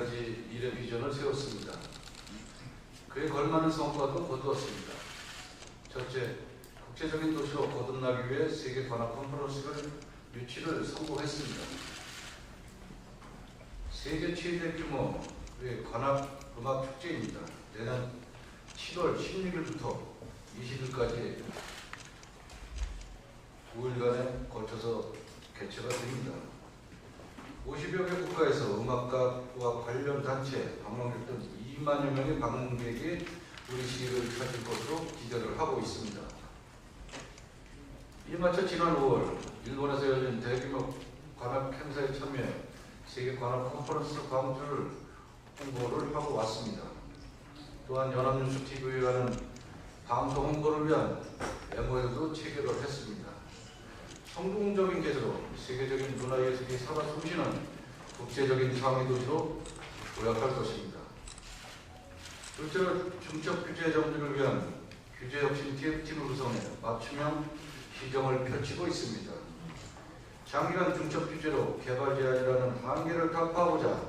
가지 미래 비전을 세웠습니다. 그에 걸맞는 성과도 거두었습니다. 첫째, 국제적인 도시로 거듭나기 위해 세계 관악 컨퍼런스를 유치를 성공했습니다. 세계 최대 규모의 관악 음악 축제입니다. 내년 7월 16일부터 20일까지 5일간에 걸쳐서 개최가 됩니다. 50여 개 국가에서 음악가와 관련 단체, 방문객 등 2만여 명의 방문객이 우리 시기를 찾을 것으로 기대를 하고 있습니다. 이에 맞춰 지난 5월 일본에서 열린 대규모 관악 행사에 참여해 세계 관악 컨퍼런스 광주를 홍보를 하고 왔습니다. 또한 연합뉴스 TV와는 방송 홍보를 위한 MOU도 체결을 했습니다. 성공적인 개소로 세계적인 문화예술이 살아 숨쉬는 국제적인 상위도시로 도약할 것입니다. 둘째로 중첩 규제 정비를 위한 규제혁신 TF팀을 구성해 맞춤형 시정을 펼치고 있습니다. 장기간 중첩 규제로 개발 제한이라는 한계를 타파하고자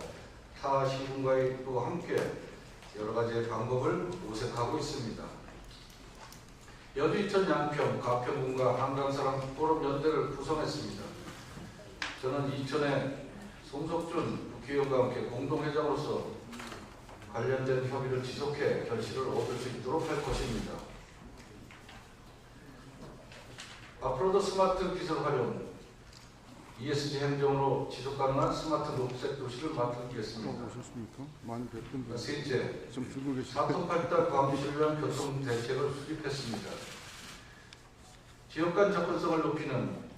타 시군과의 또 함께 여러 가지의 방법을 모색하고 있습니다. 여주 이천 양평 가평군과 한강사랑 포럼 연대를 구성했습니다. 저는 이천의 송석준 국회의원과 함께 공동회장으로서 관련된 협의를 지속해 결실을 얻을 수 있도록 할 것입니다. 앞으로도 스마트 기술 활용, ESG 행정으로 지속가능한 스마트 녹색 도시를 만들겠습니다. 셋째, 4톤 8달 광주시를 위한 교통 대책을 수립했습니다. 지역 간 접근성을 높이는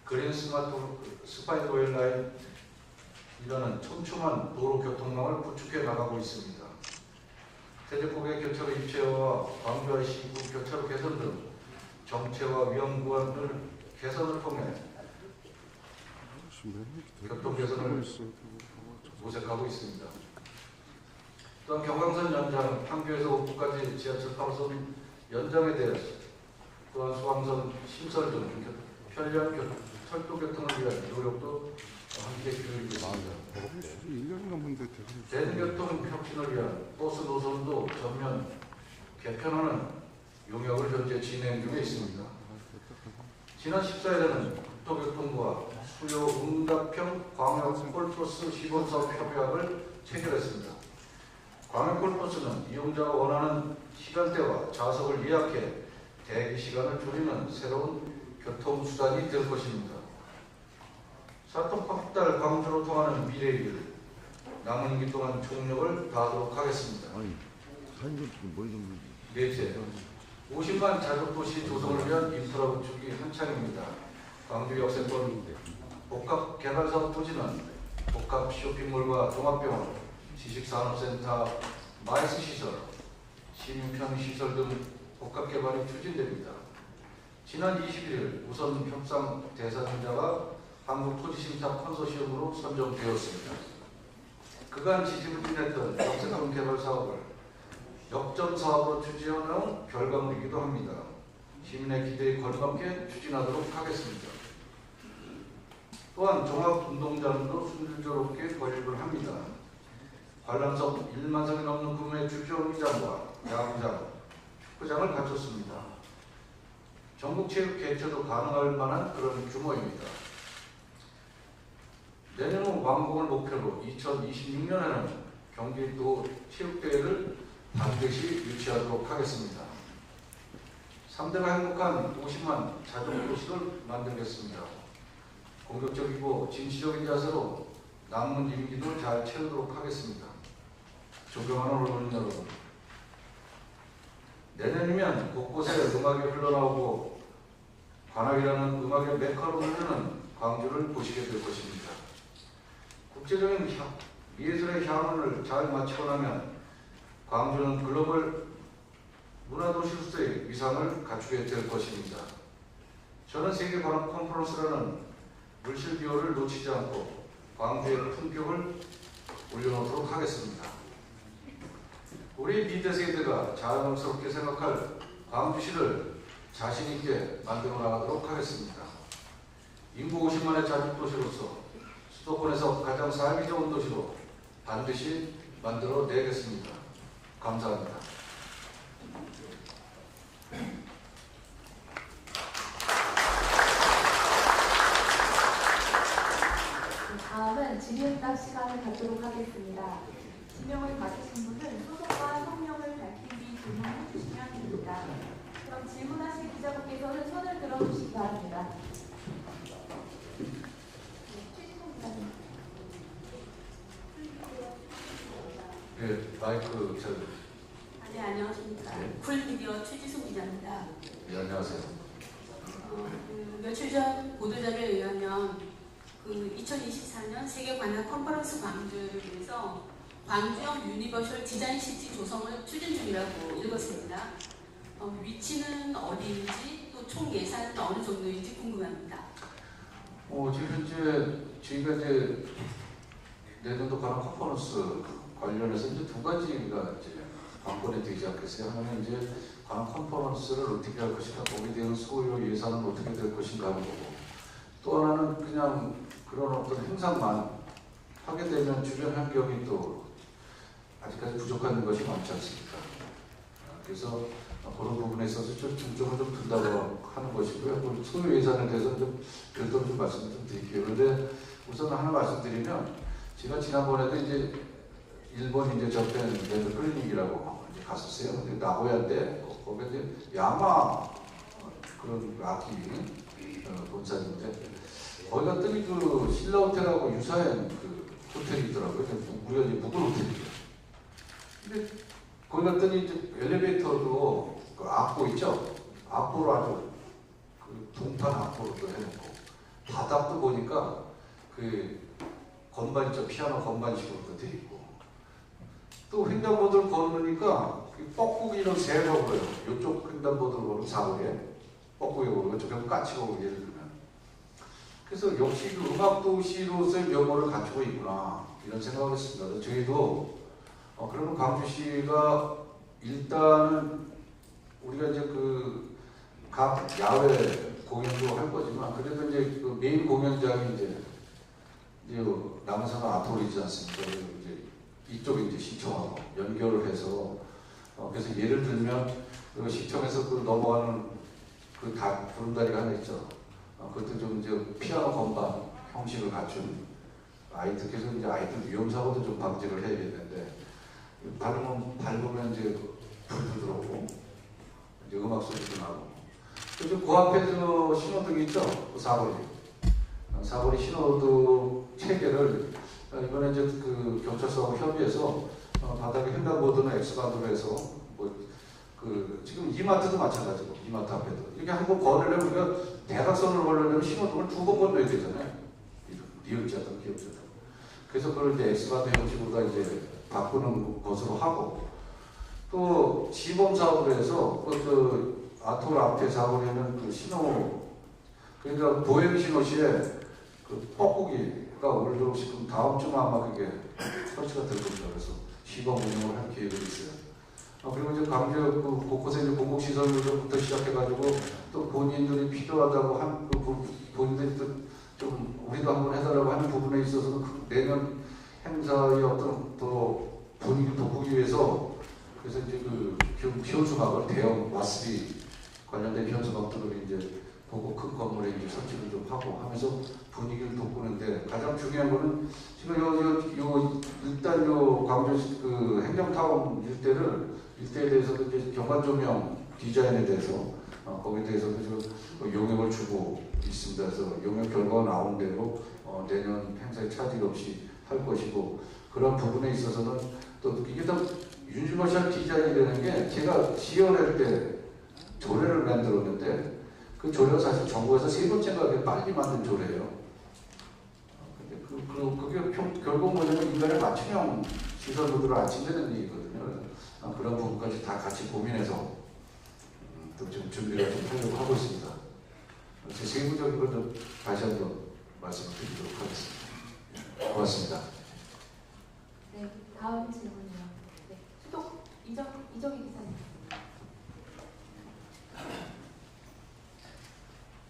그린 스마트 스파이더웨이 라인이라는 촘촘한 도로 교통망을 구축해 나가고 있습니다. 태제국의 교차로 입체화와 광주와 시구 교차로 개선 등 정체와 위험 구간을 개선을 통해 교통 개선을 모색하고 있습니다. 또한 경강선 연장, 판교에서 옥구까지 지하철 8호선 연장에 대해서 또한 수강선 신설 등 편리한 철도 교통을 위한 노력도 함께 기울이고 있습니다. 대중교통 혁신을 위한 버스 노선도 전면 개편하는 용역을 현재 진행 중에 있습니다. 지난 14일에는 국토교통부와 수요 응답형 광역콜버스 시범사업 협약을 체결했습니다. 광역콜버스는 이용자가 원하는 시간대와 좌석을 예약해 대기 시간을 줄이는 새로운 교통수단이 될 것입니다. 4톤 8달 광주로 통하는 미래길, 남은 임기 동안 총력을 다하도록 하겠습니다. 넷째, 50만 자급도시 조성을 위한 인프라 구축이 한창입니다. 광주 역세권 복합개발사업 토지는 복합 쇼핑몰과 종합병원, 지식산업센터, 마이스시설, 시민편의시설 등 복합개발이 추진됩니다. 지난 21일 우선 협상 대상자가 한국토지심사 컨소시엄으로 선정되었습니다. 그간 지지부진했던 역세권 개발 사업을 역점 사업으로 추진해온 결과물이기도 합니다. 시민의 기대에 걸맞게 추진하도록 하겠습니다. 또한 종합운동장도 순조롭게 건립을 합니다. 관람석 1만 석이 넘는 구매 주저의장과 야구장, 축구장을 갖췄습니다. 전국체육 개최도 가능할 만한 그런 규모입니다. 내년 후 완공을 목표로 2026년에는 경기도 체육대회를 반드시 유치하도록 하겠습니다. 3대가 행복한 50만 자동도시를 만들겠습니다. 공격적이고 진취적인 자세로 남은 임기도 잘 채우도록 하겠습니다. 존경하는 언론인 여러분, 내년이면 곳곳에 음악이 흘러나오고 관악이라는 음악의 메카로 흐르는 광주를 보시게 될 것입니다. 국제적인 예술의 향연을 잘 마치고 나면 광주는 글로벌 문화도시로서의 위상을 갖추게 될 것입니다. 저는 세계 관악 컨퍼런스라는 물실 기호를 놓치지 않고 광주의 품격을 올려놓도록 하겠습니다. 우리 미래 세대가 자랑스럽게 생각할 광주시를 자신있게 만들어 나가도록 하겠습니다. 인구 50만의 자립도시로서 수도권에서 가장 살기 좋은 도시로 반드시 만들어 내겠습니다. 감사합니다. 다음은 질의응답 시간을 갖도록 하겠습니다. 지명을 받으신 분은 소속과 성명을 밝힌 뒤 질문해 주시면 됩니다. 그럼 질문하실 기자분께서는 손을 들어주시기 바랍니다. 최진성 기자님. 네, 마이크 네, 안녕하십니까. 네. 쿨미디어 최지숙 기자입니다. 네, 안녕하세요. 며칠 전 보도자료에 의하면 2024년 세계 관광 컨퍼런스 광주를 위해서 광주형 유니버셜 디자인 시티 조성을 추진 중이라고 읽었습니다. 위치는 어디인지 또 총 예산은 어느 정도인지 궁금합니다. 지금 이제 저희가 이제 내년도 관광 컨퍼런스 관련해서 이제 두 가지가 이제 관건이 되지 않겠어요. 하나는 이제 관광 컨퍼런스를 어떻게 할 것인가, 거기에 대한 소요 예산은 어떻게 될 것인가 하는 거고, 또 하나는 그냥 그런 어떤 행사만 하게 되면 주변 환경이 또 아직까지 부족한 것이 많지 않습니까? 그래서 그런 부분에 있어서 좀 중점을 좀 둔다고 하는 것이고요. 소요 예산에 대해서 좀 별도로 좀 말씀을 좀 드릴게요. 그런데 우선 하나 말씀드리면, 제가 지난번에도 이제 일본 이제 저편 밴드 클리닉이라고 이제 갔었어요. 근데 나고야인데 거기에 이제 야마 그런 악기 본사인데, 거기 갔더니 그 신라 호텔하고 유사한 그 호텔이 있더라고요. 우리가 이제 묵은 호텔이죠. 근데 거기 갔더니 이제 엘리베이터도 그 악보 있죠? 악보로 아주 그 동판 악보로 또 해놓고, 바닥도 보니까 그 건반 있죠? 피아노 건반식으로 또 돼 있고, 또 횡단보도를 걸으니까 뻐꾸기는 새로 보여요. 이쪽 횡단보도를 걸으면 사거리에 뻐꾸기 오고, 이쪽에 까치가 오고, 예를 들면. 그래서 역시 그 음악도시로서의 면모를 갖추고 있구나, 이런 생각을 했습니다. 저희도 그러면 광주시가 일단은 우리가 이제 그 각 야외 공연도 할 거지만, 그래도 이제 그 메인 공연장이 이제 남산은 아토리지 않습니까? 이제 이쪽에 이제 시청하고 연결을 해서, 그래서 예를 들면 그 시청에서 그 넘어가는 그 구름다리가 하나 있죠. 그것도 좀 이제 피아노 건반 형식을 갖춘 아이들, 그래서 이제 아이들 위험 사고도 좀 방지를 해야겠는데, 밟으면 이제 불도 들어오고 이제 음악 소리도 나고, 그리고 그 앞에 신호등이 있죠. 그 사거리 신호등 체계를 이번에 이제 그 경찰서하고 협의해서 바닥에 횡단보도는 X반으로 해서 지금 이마트도 마찬가지고, 이마트 앞에도 이렇게 한번 걸으려면 우리가 대각선을 걸으려면 신호등을 두 번 건너야 되잖아요. 리을자든 기역자든. 그래서 그걸 이제 X반도 형식으로 이제 바꾸는 것으로 하고, 또 시범 사업을 해서 그 아토르 앞에 사거리에는 그 신호, 그러니까 보행 신호 시에 그 뻐꾸기가 오늘도 지금 다음 주만 아마 그게 설치가 될 겁니다. 그래서 시범 운영을 할 계획이 있어요. 그리고 이제 광주 그 곳곳에 이제 공공시설부터 시작해가지고, 또 본인들이 필요하다고 한 본인들이 좀 우리도 한번 해달라고 하는 부분에 있어서는 내년 행사의 어떤 또 분위기를 돋구기 위해서, 그래서 이제 그 현수막을 대형 와스비 관련된 현수막들을 이제 보고 큰 건물에 이제 설치를 좀 하고 하면서 분위기를 돋구는데, 가장 중요한 거는 지금 일단 광주 그 행정타운 일대에 대해서도 이제 경관 조명 디자인에 대해서 거기에 대해서도 지금 용역을 주고 있습니다. 그래서 용역 결과가 나온 대로 내년 행사에 차질 없이 할 것이고, 그런 부분에 있어서는 또 이게 다 유니버셜 디자인이라는 게, 제가 지원할 때 조례를 만들었는데, 그 조례가 사실 정부에서 세 번째가 빨리 만든 조례예요. 근데 그게 결국 뭐냐면 인간의 맞춤형 시설구조를 안친다는 얘기거든요. 그런 부분까지 다 같이 고민해서 또 지금 준비를 좀 하려고 하고 있습니다. 제 세부적인 것도 다시 한번 말씀을 드리도록 하겠습니다. 고맙습니다. 네, 다음 질문이요. 네, 수독 이정희 기사님.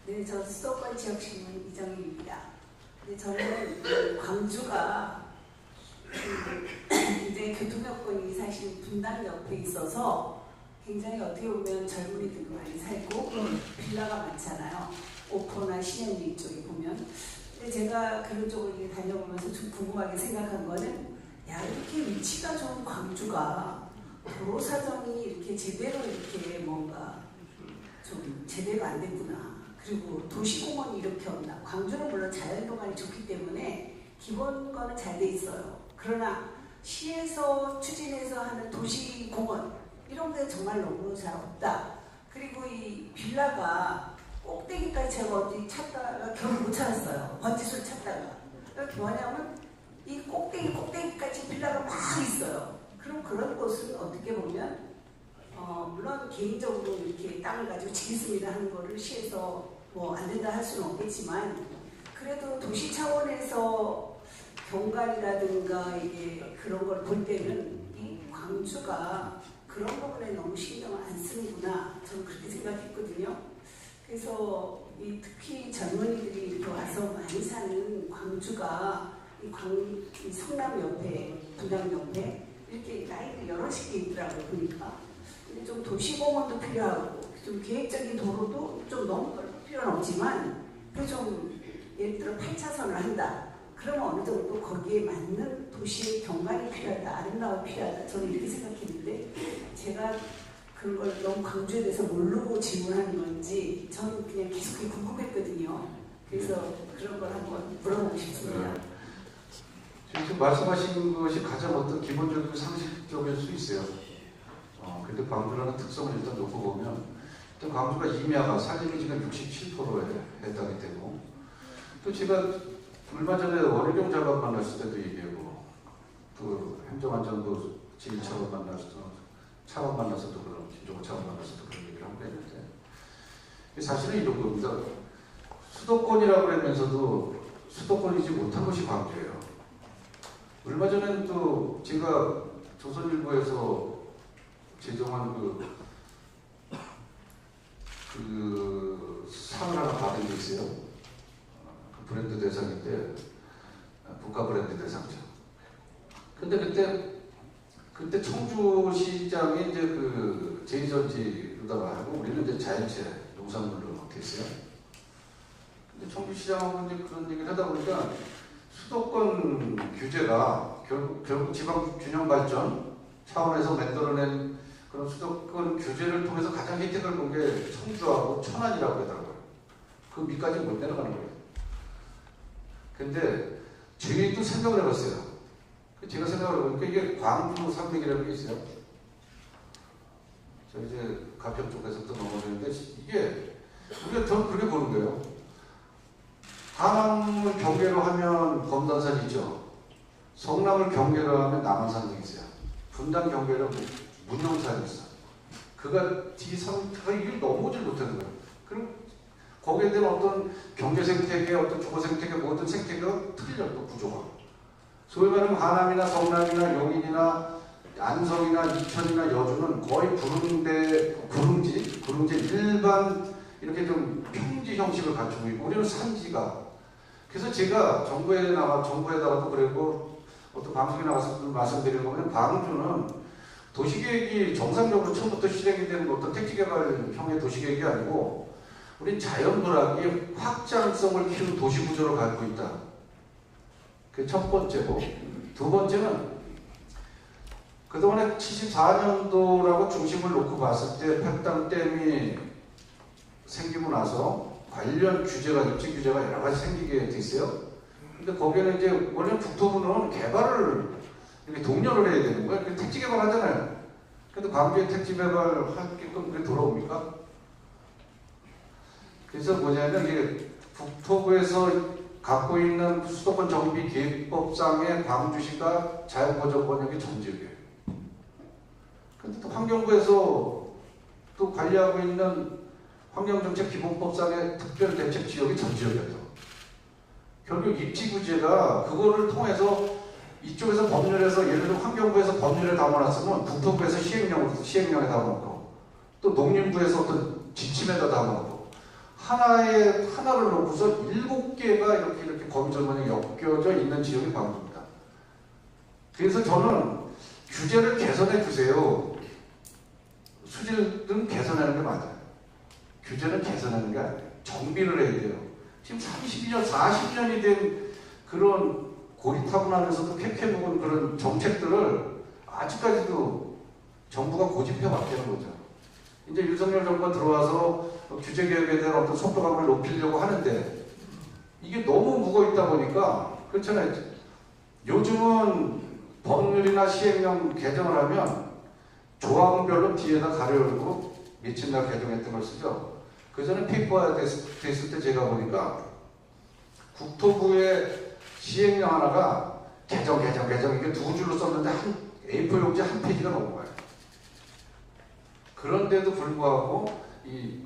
네, 저 수도권 지역신문 이정희입니다. 근데 저는 광주가 교통여건이 사실 분당 옆에 있어서 굉장히 어떻게 보면 젊은이들도 많이 살고 빌라가 많잖아요. 오포나 신현리 이쪽에 보면. 근데 제가 그런 쪽을 이렇게 다녀보면서 좀 궁금하게 생각한 거는 야, 이렇게 위치가 좋은 광주가 도로 사정이 이렇게 제대로 이렇게 뭔가 좀 제대로 안 됐구나. 그리고 도시공원이 이렇게 없나. 광주는 물론 자연동안이 좋기 때문에 기본 거는 잘 돼 있어요. 그러나 시에서 추진해서 하는 도시공원 이런 게 정말 너무 잘 없다. 그리고 이 빌라가 꼭대기까지 제가 어디 찾다가 겨우 못 찾았어요. 번지수를 찾다가. 이렇게 뭐냐면 이 꼭대기까지 빌라가 막 있어요. 그럼 그런 곳은 어떻게 보면 물론 개인적으로 이렇게 땅을 가지고 지겠습니다 하는 거를 시에서 뭐 안 된다 할 수는 없겠지만 그래도 도시 차원에서 경관이라든가 이게 그런 걸 볼 때는 이 광주가 그런 부분에 너무 신경을 안 쓰는구나 저는 그렇게 생각했거든요. 그래서 특히 젊은이들이 이렇게 와서 많이 사는 광주가 이 성남 옆에 분당 옆에 이렇게 라인이 여럿이 돼 있더라고요. 보니까 근데 좀 도시공원도 필요하고 좀 계획적인 도로도 좀 너무 넓을 필요는 없지만 그 좀 예를 들어 8차선을 한다. 그러면 어느 정도 거기에 맞는 도시의 경관이 필요하다. 아름다움이 필요하다. 저는 이렇게 생각했는데 제가 그런 걸 너무 광주에 대해서 모르고 질문하는 건지 저는 그냥 계속 궁금했거든요. 그래서 그런 걸 한번 물어보고 싶습니다. 지금 말씀하신 것이 가장 어떤 기본적이고 상식적일 수 있어요. 근데 광주라는 특성을 일단 놓고 보면 일단 광주가 임야가 산림이 지금 67%에 해당이 되고 또 제가 얼마 전에 원희룡 장관 만났을 때도 얘기하고 또 행정안전부 제1차관 차관 만나서도 그런 김종호 차관 만나서도 그런 얘기를 하고 했는데 사실은 이런 겁니다. 수도권이라고 하면서도 수도권이지 못한 것이 광주예요. 얼마 전에는 또 제가 조선일보에서 제정한 그 상을 하나 받은 게 있어요. 그 브랜드 대상인데 국가 브랜드 대상이죠. 근데 그때 청주시장이 이제 그 제2전지로다가 하고 우리는 이제 자연채 농산물로 됐어요. 근데 청주시장하고 이제 그런 얘기를 하다 보니까 수도권 규제가 결국 지방 균형 발전 차원에서 만들어낸 그런 수도권 규제를 통해서 가장 혜택을 본 게 청주하고 천안이라고 하더라고요. 그 밑까지 못 내려가는 거예요. 근데 저희도 생각을 해봤어요. 제가 생각을 해보니까 이게 광주 산맥이라는 게 있어요. 저 이제 가평 쪽에서 또 넘어지는데 이게 우리가 저는 그렇게 보는 거예요. 하남을 경계로 하면 검단산이 있죠. 성남을 경계로 하면 남한산이 있어요. 분당 경계로 문영산이 있어. 그가 뒤상태가 이걸 넘어오질 못하는 거예요. 그럼 거기에 대한 어떤 경제 생태계, 어떤 주거 생태계, 모든 생태계가 틀려, 또 구조가. 소위 말하면 하남이나 성남이나 용인이나 안성이나 이천이나 여주는 거의 구릉지 일반 이렇게 좀 평지 형식을 갖추고 있고 우리는 산지가. 그래서 제가 정부에다가도 그랬고 어떤 방송에 나가서 말씀드리는 거면 광주는 도시계획이 정상적으로 처음부터 실행이 되는 어떤 택지개발형의 도시계획이 아니고 우린 자연불악이 확장성을 키우는 도시구조를 갖고 있다. 그게 첫 번째고 두 번째는 그동안에 74년도라고 중심을 놓고 봤을 때 팔당댐이 생기고 나서 관련 규제가 입지 규제가 여러 가지 생기게 돼 있어요. 근데 거기에는 이제 원래 국토부는 개발을 이렇게 독려를 해야 되는 거예요. 택지 개발하잖아요. 근데 광주에 택지 개발 하게끔 그게 돌아옵니까? 그래서 뭐냐면 이게 국토부에서 갖고 있는 수도권 정비 계획법상의 광주시가 자연보전 권역이 전지역이에요. 근데 또 환경부에서 또 관리하고 있는 환경정책 기본법상의 특별대책지역이 전지역이었죠. 결국 입지구제가 그거를 통해서 이쪽에서 법률에서 예를 들어 환경부에서 법률에 담아놨으면 국토부에서 시행령에 담아놓고 또 농림부에서 어떤 지침에다 담아놓고 하나를 놓고서 7개가 이렇게 거미줄만이 엮여져 있는 지역이 광주입니다. 그래서 저는 규제를 개선해 주세요. 수질은 개선하는 게 맞아요. 규제는 개선하는 게 아니에요. 정비를 해야 돼요. 지금 32년, 40년이 된 그런 고리타분하면서도 쾌쾌 묵은 그런 정책들을 아직까지도 정부가 고집해 왔다는 거죠. 이제 윤석열 정부가 들어와서 규제 개혁에 대한 어떤 속도감을 높이려고 하는데 이게 너무 묵어 있다 보니까 그렇잖아요. 요즘은 법률이나 시행령 개정을 하면 조항별로 뒤에다 가려고 며칠 날 개정했던 걸 쓰죠. 그 전에 페이퍼화 됐을 때 제가 보니까 국토부의 시행령 하나가 개정 이게 두 줄로 썼는데 한 A4 용지 한 페이지가 넘어가요. 그런데도 불구하고 이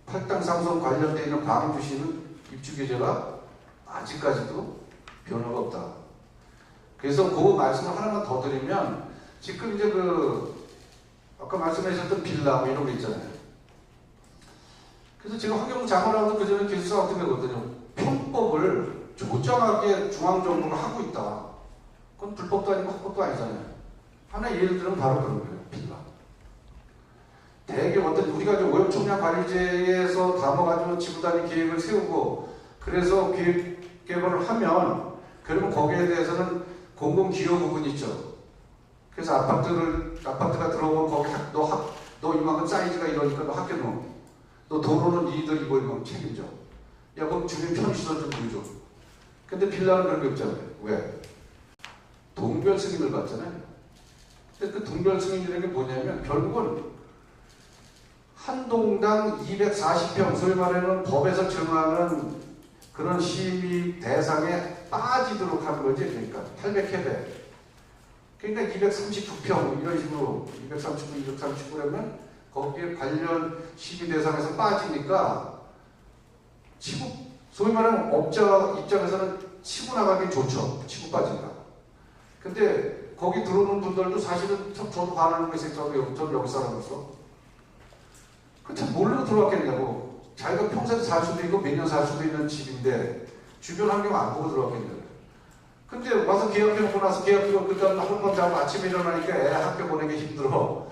팔당 상선 관련되어 있는 광주시는 입주 규제가 아직까지도 변화가 없다. 그래서 그 말씀을 하나만 더 드리면 지금 이제 아까 말씀하셨던 빌라 뭐 이런 거 있잖아요. 그래서 제가 환경부 장관하고도 그 전에 기숙사 어떤 거거든요. 편법을 조장하게 중앙정부가 하고 있다. 그건 불법도 아니고 합법도 아니잖아요. 하나 예를 들면 바로 그런 거예요. 빌라. 대개 어떤 우리가 오염총량 관리제에서 담아가지고 지구단위 계획을 세우고 그래서 계획 개발을 하면 그러면 거기에 대해서는 공공기여 부분이 있죠. 그래서 아파트가 들어오면 거기 너 이만큼 사이즈가 이러니까 너 학교 넣어. 너 도로는 니들 이거 이만큼 책임져. 야 그럼 주민 편의시설 좀 보여줘. 근데 빌라는 그런 게 없잖아요. 왜? 동별 승인을 받잖아요. 근데 그 동별 승인이라는 게 뭐냐면 결국은 한 동당 240평, 소위 말하는 법에서 정하는 그런 시민 대상에 빠지도록 하는 거지. 그러니까 800해배. 그러니까 239평 이런 식으로 239, 239라면 거기에 관련 시민 대상에서 빠지니까 소위 말하는 업자 입장에서는 치고 나가기 좋죠. 치고 빠진다. 근데 거기 들어오는 분들도 사실은 저도 반하는 거 있어요. 저도 여기 사람으로서. 그참 모르고 들어왔겠냐고. 자기가 평생 살 수도 있고 몇 년 살 수도 있는 집인데 주변 환경 안 보고 들어왔겠냐고. 근데 와서 계약해놓고 나서 계약해놓고 그다음 한번 자고 아침에 일어나니까 애 학교 보내기 힘들어.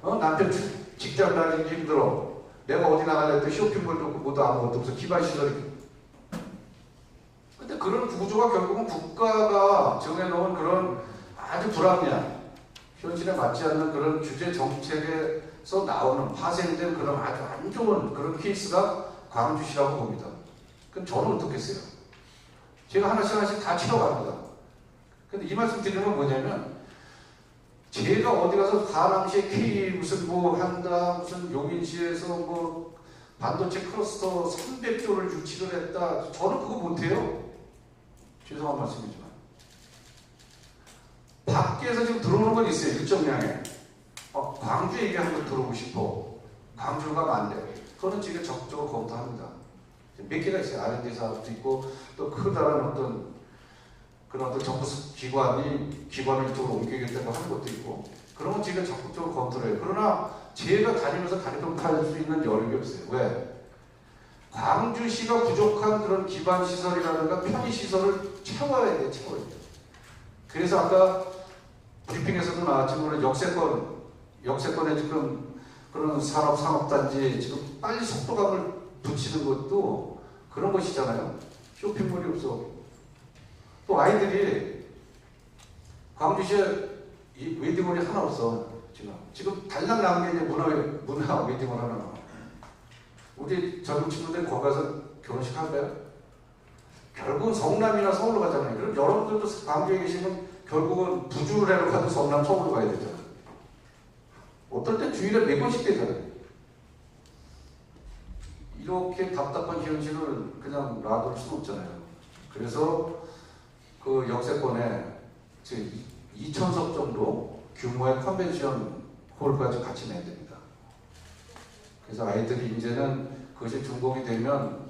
남편 직장 다니기 힘들어. 내가 어디 나가려 때 쇼핑몰도 없고 뭐도 아무것도 없어. 기반시설이. 근데 그런 구조가 결국은 국가가 정해놓은 그런 아주 불합리한 현실에 맞지 않는 그런 규제 정책에서 나오는 파생된 그런 아주 안 좋은 그런 케이스가 광주시라고 봅니다. 그럼 저는 어떻겠어요? 제가 하나씩 다 치러갑니다. 근데 이 말씀 드리는 건 뭐냐면 제가 어디 가서 가남시에 K 무슨 뭐 한다 무슨 용인시에서 뭐 반도체 클러스터 300조를 유치를 했다. 저는 그거 못해요. 죄송한 말씀이지만 밖에서 지금 들어오는 건 있어요. 일정량에 광주 얘기하는 거 들어오고 싶어. 광주로 가면 안 돼. 그거는 지금 적극적으로 검토합니다. 몇 개가 있어요. R&D 사업도 있고 또 크다란 그런 어떤 정부 기관을 이쪽으로 옮기겠다고 하는 것도 있고 그런 건 지금 적극적으로 검토를 해요. 그러나 제가 다니면서 다리통 탈 수 있는 여력이 없어요. 왜? 광주시가 부족한 그런 기반시설이라든가 편의시설을 채워야 돼요. 그래서 아까 브리핑에서도 나왔지만 역세권에 지금 그런 상업단지 지금 빨리 속도감을 붙이는 것도 그런 것이잖아요. 쇼핑몰이 없어. 또 아이들이 광주시에 이 웨딩홀이 하나 없어. 지금 달랑 나온 게 이제 문화 웨딩홀 하나 나와. 우리 젊은 친구들이 거기 가서 결혼식 할까요? 결국은 성남이나 서울로 가잖아요. 그럼 여러분들도 광주에 계시면 결국은 부주를 해로 가도 성남, 서울로 가야 되잖아요. 어떨 땐 주일에 몇 번씩 되잖아요. 이렇게 답답한 현실을 그냥 놔둘 수는 없잖아요. 그래서 그 역세권에 2,000석 정도 규모의 컨벤션 홀까지 같이 내야 됩니다. 그래서 아이들이 이제는 그것이 준공이 되면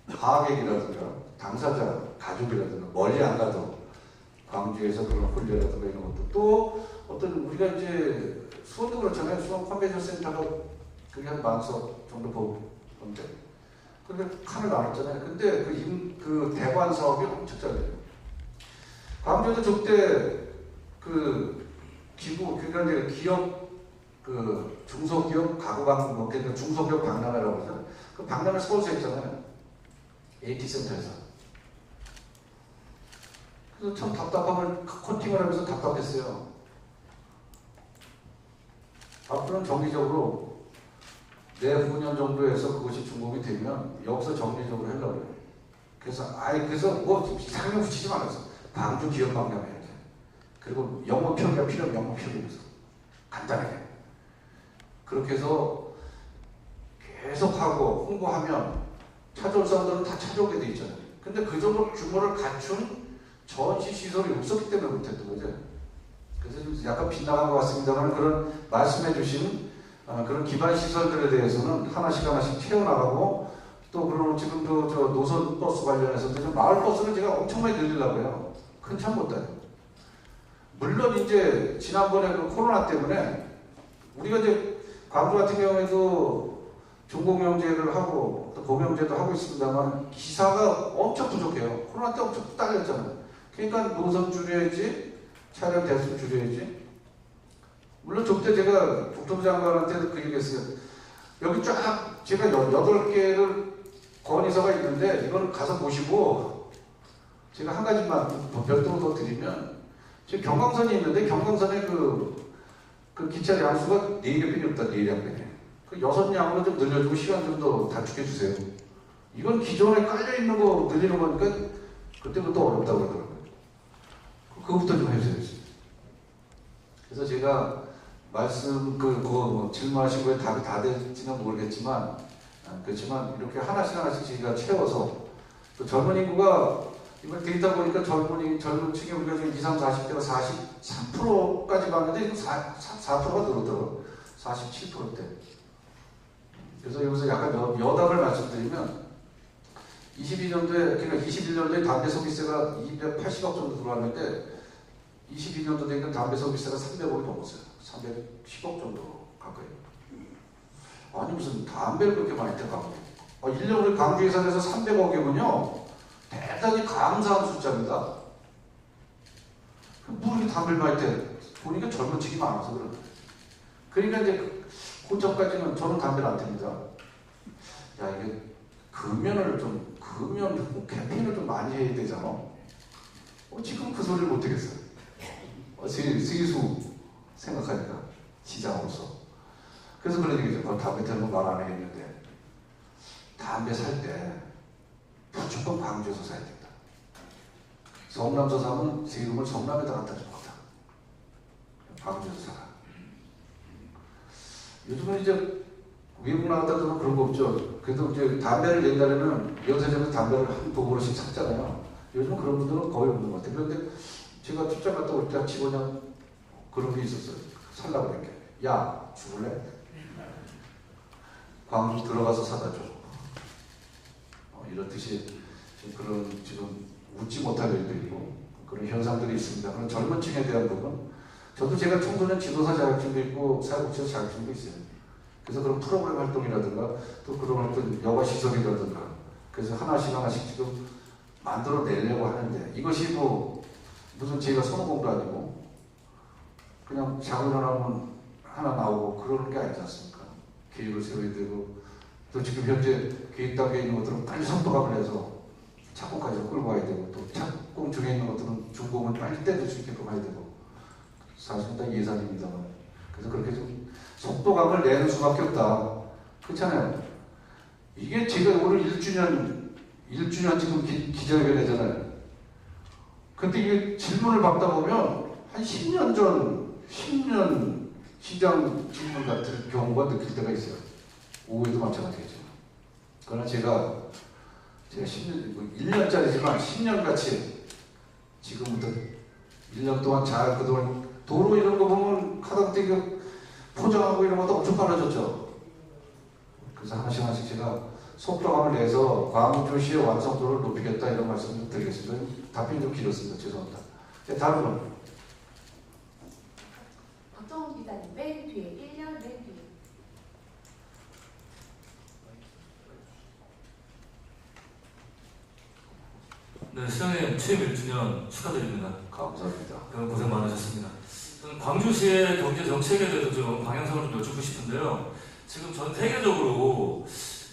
하객이라든가 당사자, 가족이라든가 멀리 안 가도 광주에서 그런 홀리라든가 이런 것도 또 어떤 우리가 이제 수원도 그렇잖아요. 수원 컨벤션 센터가 그게 한 10,000석 정도 보는데 그런데 칸을 나눴잖아요. 근데 그 대관 사업이 엄청 잘 돼요. 광주에도 저때 그 우리가 이제 기업 그 중소기업 가구방 뭐 그러니까 중소기업 박람회라고 그러죠. 그 박람회 서울서 했잖아요. AT센터에서. 그래서 참 답답함을 코팅을 하면서 답답했어요. 앞으로는 정기적으로 내후년 정도에서 그것이 준공이 되면 여기서 정기적으로 하려고 해요. 그래서 뭐 상명 붙이지 말았어. 광주 기업 박람회 이렇게. 그리고 영어 표기가 필요하면 영어 표기면서 간단하게. 그렇게 해서 계속하고 홍보하면 찾아올 사람들은 다 찾아오게 돼 있잖아요. 근데 그 정도 규모를 갖춘 전시 시설이 없었기 때문에 못했던 거죠. 그래서 좀 약간 빗나간 것 같습니다만 그런 말씀해 주신 그런 기반 시설들에 대해서는 하나씩 채워나가고 또 그런 지금도 저 노선 버스 관련해서도 좀 마을 버스를 제가 엄청 많이 늘리려고 해요. 큰 참 못 타요. 물론 이제 지난번에 그 코로나 때문에 우리가 이제 광주 같은 경우에도 중공영제를 하고 또 공영제도 하고 있습니다만 기사가 엄청 부족해요. 코로나 때 엄청 딸렸잖아요. 그러니까 노선 줄여야지, 차량 대수 줄여야지. 물론 저때 제가 국토부 장관한테도 그 얘기했어요. 여기 쫙 제가 8개를 건의서가 있는데 이거는 가서 보시고 제가 한 가지만 별도로 더 드리면 지금 경강선이 있는데 경강선에 그 기차 양수가 4개뿐이 없다. 4량뿐이에요. 그 6량으로 좀 늘려주고 시간 좀 더 단축해 주세요. 이건 기존에 깔려있는 거 늘리는 거니까 그때부터 어렵다고 그러더라고요. 그거부터 좀 해주세요. 그래서 제가 말씀 뭐 질문하신 거에 답이 다 될지는 모르겠지만 그렇지만 이렇게 하나씩 저희가 채워서 또 젊은 인구가 이번 데이터 보니까 젊은 층이 우리가 지금 20, 40대가 43%까지 갔는데 4%가 늘었더라고요. 47%대. 그래서 여기서 약간 여담을 말씀드리면 22년도에 그러니까 21년도에 담배 소비세가 280억 정도 들어왔는데 22년도 되니까 담배 소비세가 300억이 넘었어요. 310억 정도 가까이. 아니 무슨 담배를 그렇게 많이 떼가고 1년을 광주 예산에서 300억이면요 대단히 감사한 숫자입니다. 뭐 이렇게 담배를 많이 떼? 보니까 젊은 층이 많아서 그런 거예요. 그러니까 이제 그 전까지는 저는 담배를 안 탭니다. 야 이게 금연 캠페인을 좀 많이 해야 되잖아. 지금 그 소리를 못 하겠어요. 세수 생각하니까 시장으로서. 그래서 그런 얘기죠. 담배 태우는 거 말 안 하겠는데 담배 살 때 무조건 광주에서 사야 된다. 성남서 사면 세금을 성남에다 갖다 줍니다. 광주에서 사라. 요즘은 이제 외국 나갔다 들어면 그런 거 없죠. 그래도 이제 담배를 옛날에는 연세점에서 담배를 한 도구로씩 샀잖아요. 요즘은 그런 분들은 거의 없는 것 같아요. 그런데 제가 출장 갔다 올 때 직원이 그런 게 있었어요. 살라고 그런 게. 야, 죽을래? 광주 들어가서 사다 줘. 이렇듯이 지금 웃지 못할 일도 있고 그런 현상들이 있습니다. 그런 젊은 층에 대한 부분. 저도 제가 청소년 지도사 자격증도 있고 사회복지사 자격증도 있어요. 그래서 그런 프로그램 활동이라든가 또 그런 어떤 여가 시설이라든가 그래서 하나씩 지금 만들어내려고 하는데 이것이 뭐 무슨 제가 선호공도 아니고 그냥 자고 일어나면 하나 나오고 그러는 게 아니지 않습니까? 계획을 세워야 되고 또 지금 현재 계획 단계에 있는 것들은 빨리 속도감을 내서 착공까지 끌고 와야 되고 또 착공 중에 있는 것들은 준공을 빨리 떼줄 수 있게끔 해야 되고 사실은 다 예산입니다만 그래서 그렇게 좀 속도감을 내는 수밖에 없다. 그렇잖아요. 이게 제가 오늘 1주년 지금 기자회견이잖아요. 근데 이게 질문을 받다 보면 한 10년 시장 질문 같은 경우가 느낄 때가 있어요. 오후에도 마찬가지겠지만. 그러나 제가 1년짜리지만 10년 같이 지금부터 1년 동안 잘 그동안 도로 이런 거 보면 하다못해 포장하고 이런 것도 엄청 빨라졌죠. 그래서 하나씩 제가 속도감을 내서 광주시의 완성도를 높이겠다 이런 말씀 좀 드리겠습니다. 답변이 좀 길었습니다. 죄송합니다. 네, 다른 분. 박정훈 기자님 맨 뒤에 1년 맨 뒤에. 네, 시장님 취임 1주년 축하드립니다. 감사합니다. 고생 많으셨습니다. 저는 광주시의 경제 정책에 대해서 좀 방향성을 좀 여쭙고 싶은데요. 지금 전 세계적으로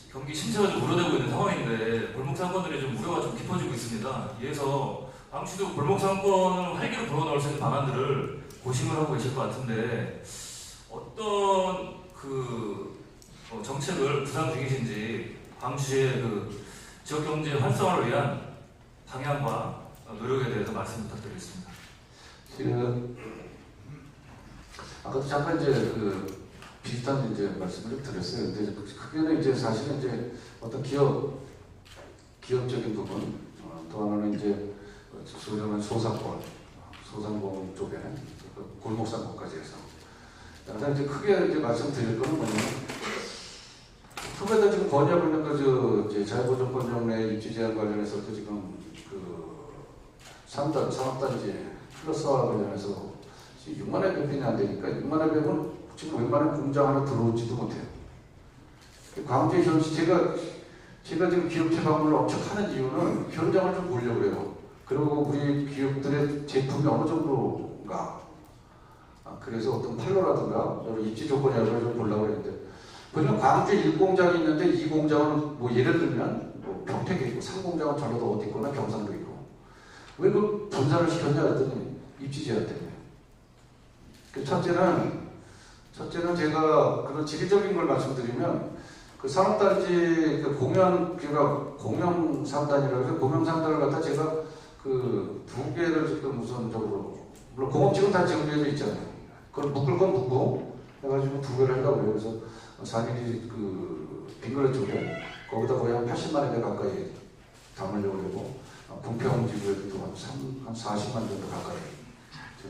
경기 침체가 좀 우려되고 있는 상황인데 골목 상권들이 좀 우려가 좀 깊어지고 있습니다. 이에서 광주도 골목 상권을 활기로 불어넣을 수 있는 방안들을 고심을 하고 계실 것 같은데 어떤 정책을 구상 중이신지 광주시의 지역 경제 활성화를 위한 방향과 노력에 대해서 말씀 부탁드리겠습니다. 아까도 잠깐 비슷한 말씀을 좀 드렸어요. 근데 크게는 사실은 어떤 기업적인 부분, 또 하나는 소유하는 소상공 쪽에 골목상권까지 해서. 그래서 크게 말씀드릴 거는 뭐냐면 후배들 지금 건의하고 있는 자유보전권역 내 입지 제한 관련해서도 지금 산업단지 플러스와 관련해서 6만회 배분이 안 되니까 6만회 배분 지금 웬만한 공장 하나 들어오지도 못해요. 광주에 제가 지금 기업체 방문을 엄청 하는 이유는 현장을 좀 보려고 해요. 그리고 우리 기업들의 제품이 어느 정도인가. 그래서 어떤 판로라든가 여러 입지 조건이라고 좀 보려고 했는데 보면 광주에 1공장이 있는데 2공장은 예를 들면 평택에 있고 3공장은 전라도 어디 있거나 경상도 있고 왜 그 분산을 시켰냐 했더니 입지 제한 때문에. 첫째는 제가 그런 지리적인 걸 말씀드리면 산업단지 공영 3단이라고 해서 공영 3단을 갖다 제가 두 개를 지금 우선적으로 물론 공업지구는 다 정리해져 있잖아요. 그걸 묶을 건 묶고 해가지고 두 개를 하려고 해요. 그래서 산일이 빙그레 쪽에 거기다 거의 한 80만 대 가까이 담으려고 하고 궁평지구에도 한 40만 정도 가까이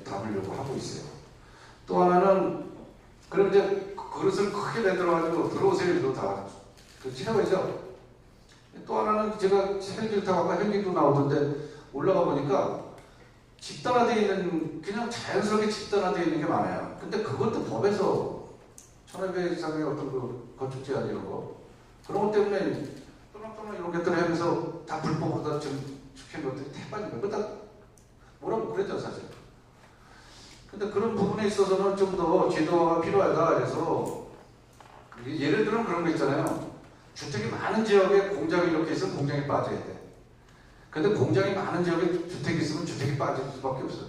담으려고 하고 있어요. 또 하나는 그럼 그릇을 크게 내들어가지고 들어오세요. 이거 다 채워야죠. 또 하나는 제가 헬기를 타고 아까 헬기도 나오던데 올라가 보니까 집단화되어 있는 그냥 자연스럽게 집단화되어 있는 게 많아요. 근데 그것도 법에서 1,500 이상의 어떤 건축 제한 이런 거 그런 것 때문에 또랑또랑 이런 것들을 하면서 다 불법으로 다 지금 시킨 것들이 대박인 거예요. 다 뭐라고 그랬죠 사실. 근데 그런 부분에 있어서는 좀 더 제도화가 필요하다. 그래서 예를 들면 그런 거 있잖아요. 주택이 많은 지역에 공장이 이렇게 있으면 공장이 빠져야 돼. 근데 공장이 많은 지역에 주택이 있으면 주택이 빠질 수밖에 없어요.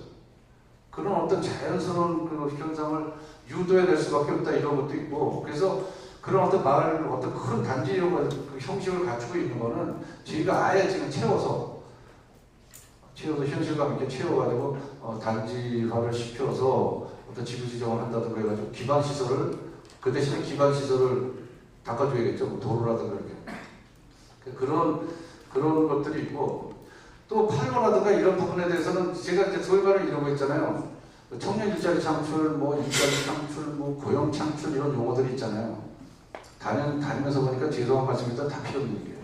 그런 어떤 자연스러운 현상을 유도해낼 수밖에 없다 이런 것도 있고 그래서 그런 어떤 마을 어떤 큰 단지 형식을 갖추고 있는 거는 저희가 아예 지금 채워서 현실감 있게 채워가지고 단지화를 시켜서 어떤 지구 지정을 한다든가 해가지고 기반시설을 그 대신에 기반시설을 닦아줘야겠죠. 도로라든가 이렇게 그런 것들이 있고 또 팔로라든가 이런 부분에 대해서는 제가 소위 말하는 이런 거 있잖아요. 청년 일자리 창출, 일자리 창출, 고용 창출 이런 용어들이 있잖아요. 다니면서 보니까 죄송한 말씀입니다. 다 필요 없는 얘기예요.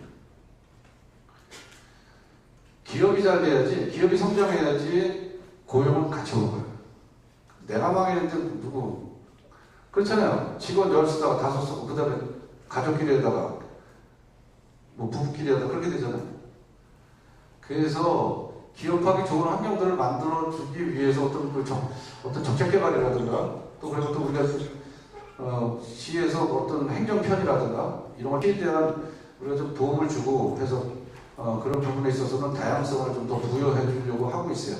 기업이 잘 돼야지, 기업이 성장해야지 고용은 같이 오는 거예요. 내가 망했는데 누구? 그렇잖아요. 직원 10쓰다가 5 쓰고 그 다음에 가족끼리 하다가 부부끼리 하다가 그렇게 되잖아요. 그래서 기업하기 좋은 환경들을 만들어주기 위해서 어떤 정책개발이라든가 또 그리고 또 우리가 시에서 어떤 행정편이라든가 이런 것에 대한 우리가 좀 도움을 주고 해서 그런 부분에 있어서는 다양성을 좀 더 부여해 주려고 하고 있어요.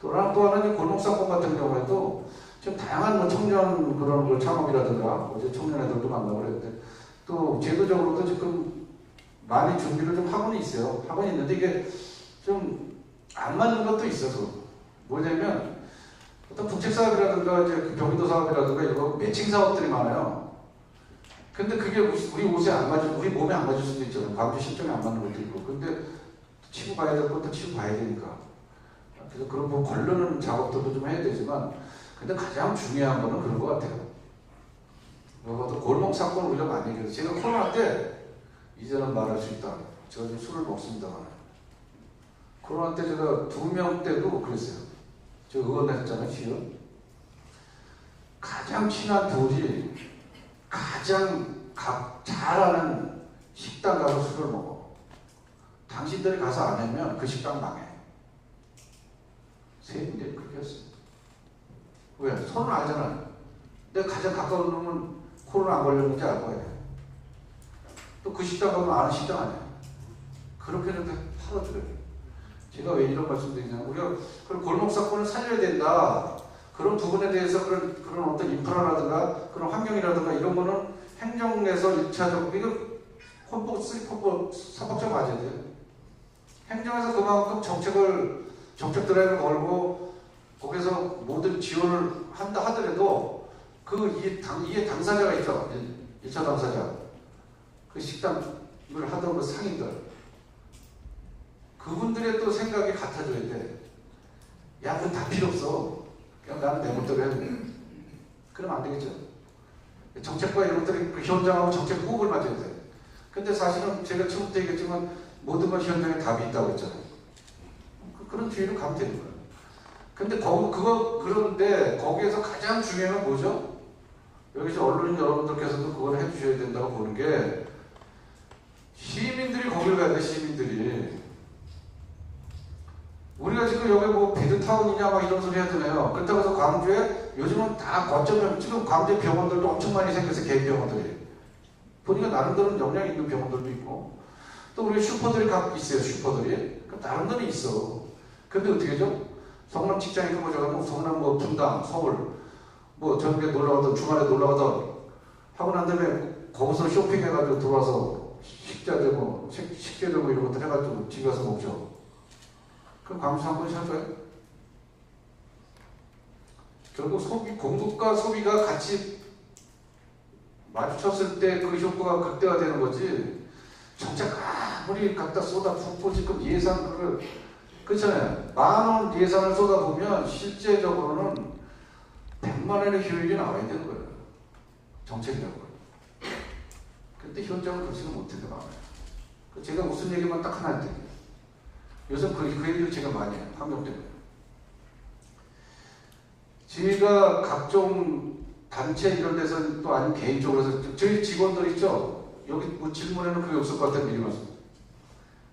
또 하나는 골목상권 같은 경우에도 좀 다양한 청년 그런 창업이라든가 어제 청년애들도 만나고 그랬는데 또 제도적으로도 지금 많이 준비를 좀 하고는 있어요. 하고는 있는데 이게 좀 안 맞는 것도 있어서 뭐냐면 어떤 북책사업이라든가 경기도 사업이라든가 이거 매칭 사업들이 많아요. 근데 그게 우리 옷에 안 맞을, 우리 몸에 안 맞을 수도 있잖아요. 광주 실정에 안 맞는 것도 있고. 근데 치고 봐야 될 것도 치고 봐야 되니까. 그래서 그런 뭐 걸르는 작업들도 좀 해야 되지만, 근데 가장 중요한 거는 그런 것 같아요. 또 골목 사건 우리가 많이 얘기해서 제가 코로나 때 이제는 말할 수 있다. 제가 좀 술을 먹습니다만. 코로나 때 제가 2명 때도 그랬어요. 저 의원했잖아요, 시연. 가장 친한 둘이 가장 잘하는 식당 가서 술을 먹어. 당신들이 가서 안 하면 그 식당 망해. 세 분이 그렇게 했어요. 왜? 손은 알잖아. 내가 가장 가까운 놈은 코로나 안 걸렸는지 알 거야. 또 그 식당 가면 아는 식당 아니야. 그렇게는 다 팔아줘요. 제가 왜 이런 말씀 드리냐면, 우리가 그런 골목 사건을 살려야 된다. 그런 부분에 대해서 그런 어떤 인프라라든가 그런 환경이라든가 이런 거는 행정에서 1차적으로, 이거 콤보, 3콤보, 3박자 맞아야 돼요. 행정에서 그만큼 정책 드라이브를 걸고 거기서 모든 지원을 한다 하더라도 이게 당사자가 있죠. 1차 당사자. 그 식당을 하던 그 상인들. 그분들의 또 생각이 같아져야 돼. 야, 그건 다 필요 없어. 그냥 나는 내 멋대로 해도 돼. 그러면 안 되겠죠. 정책과 이런 것들이 그 현장하고 정책 호흡을 맞아야 돼. 근데 사실은 제가 처음부터 얘기했지만 모든 것 현장에 답이 있다고 했잖아요. 그런 뒤로 가면 되는 거예요. 근데 그런데 거기에서 가장 중요한 건 뭐죠? 여기서 언론인 여러분들께서도 그걸 해주셔야 된다고 보는 게, 시민들이 거길 가야 돼. 시민들이. 우리가 지금 여기 뭐 베드타운이냐 막 이런 소리 하잖아요. 그렇다고 해서 광주에 요즘은 다 거점에, 지금 광주에 병원들도 엄청 많이 생겨서 개인 병원들이. 보니까 나름대로 영향 있는 병원들도 있고, 또 우리 슈퍼들이 각 있어요. 슈퍼들이. 나름대로 있어. 근데 어떻게 하죠? 성남 직장에 근무자가면 성남 뭐 분당, 서울, 뭐 저녁에 놀러가던, 주말에 놀러가던 하고 난 다음에 거기서 쇼핑해가지고 들어와서 식재되고 이런 것들 해가지고 집에 가서 먹죠. 그럼 광주 상권이 살 거예요? 결국 공급과 소비가 같이 마주쳤을 때 그 효과가 극대화 되는 거지. 정책 아무리 갖다 쏟아붓고 지금 예산을, 그렇잖아요. 10,000원 예산을 쏟아보면 실제적으로는 100만 원의 효율이 나와야 되는 거예요. 정책이라고. 근데 현장은 그렇지는 못해요. 제가 무슨 얘기만 딱 하나 할게요. 요즘 그 얘기를 제가 많이 해요. 환경 때문에. 저희가 각종 단체 이런 데서 또 아니면 개인적으로 해서 저희 직원들 있죠? 여기 뭐 질문에는 그게 없을 것 같아요. 미리 말씀.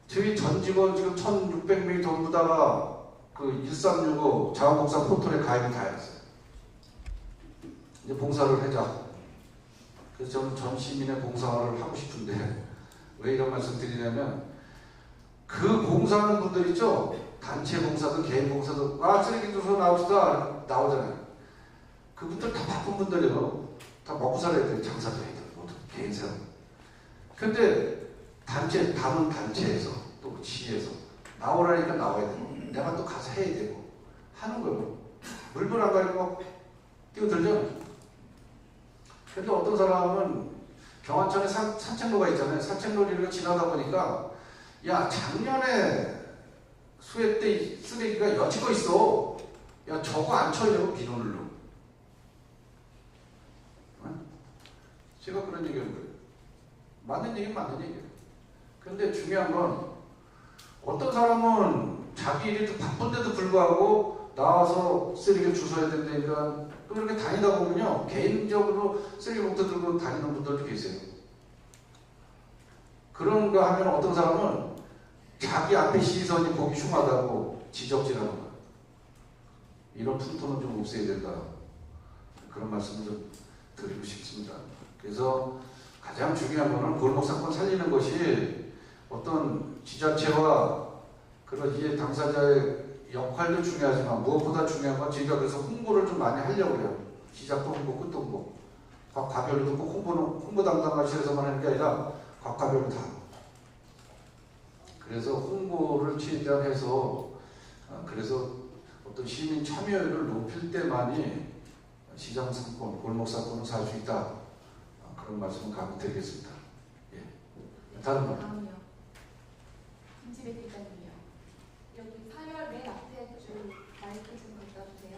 저희 전 직원 지금 1,600명이 전부 다가 그 1365 자원봉사 포털에 가입이 다 했어요. 이제 봉사를 하자. 그래서 저는 전 시민의 봉사를 하고 싶은데, 왜 이런 말씀 드리냐면, 그 봉사하는 분들 있죠? 단체 봉사든 개인 봉사든, 쓰레기 주소 나옵시다. 나오잖아요. 그분들 다 바쁜 분들이에요. 다 먹고 살아야 돼요. 장사도 해야 돼요. 개인 생활. 근데 다른 단체에서 또 시에서 나오라니까 나와야 되고, 내가 또 가서 해야 되고 하는 거예요. 물불 안 가리고 막 뛰어들죠. 근데 어떤 사람은 경안천에 산책로가 있잖아요. 산책로를 지나다 보니까, 야, 작년에 수해 때 쓰레기가 여지껏 있어. 야, 저거 안 쳐이려고 비누를. 제가 그런 얘기하는 거예요. 맞는 얘기는 맞는 얘기예요. 근데 중요한 건, 어떤 사람은 자기 일이 바쁜데도 불구하고 나와서 쓰레기를 주워야 된다니까 또 이렇게 다니다 보면요, 개인적으로 쓰레기 봉투 들고 다니는 분들도 계세요. 그런 거 하면 어떤 사람은 자기 앞에 시선이 보기 흉하다고 지적질하는 거예요. 이런 풍토는 좀 없애야 된다. 그런 말씀을 좀 드리고 싶습니다. 그래서 가장 중요한 거는 골목사건 살리는 것이 어떤 지자체와 그런 이해 당사자의 역할도 중요하지만, 무엇보다 중요한 건 저희가 그래서 홍보를 좀 많이 하려고 해요. 시작도 홍보, 끝도 홍보. 각 과별로도 꼭 홍보 담당관실에서만 하는 게 아니라 각 과별로 다. 그래서 홍보를 최대한 해서, 그래서 어떤 시민 참여율을 높일 때만이 시장 상권, 골목 사건을 살 수 있다. 그런 말씀을 강조드리겠습니다. 예. 다른 분. 다음이요. 김지배 기자님이요. 여기 4열 맨 앞에 줄 마이크 좀 갖다 주세요.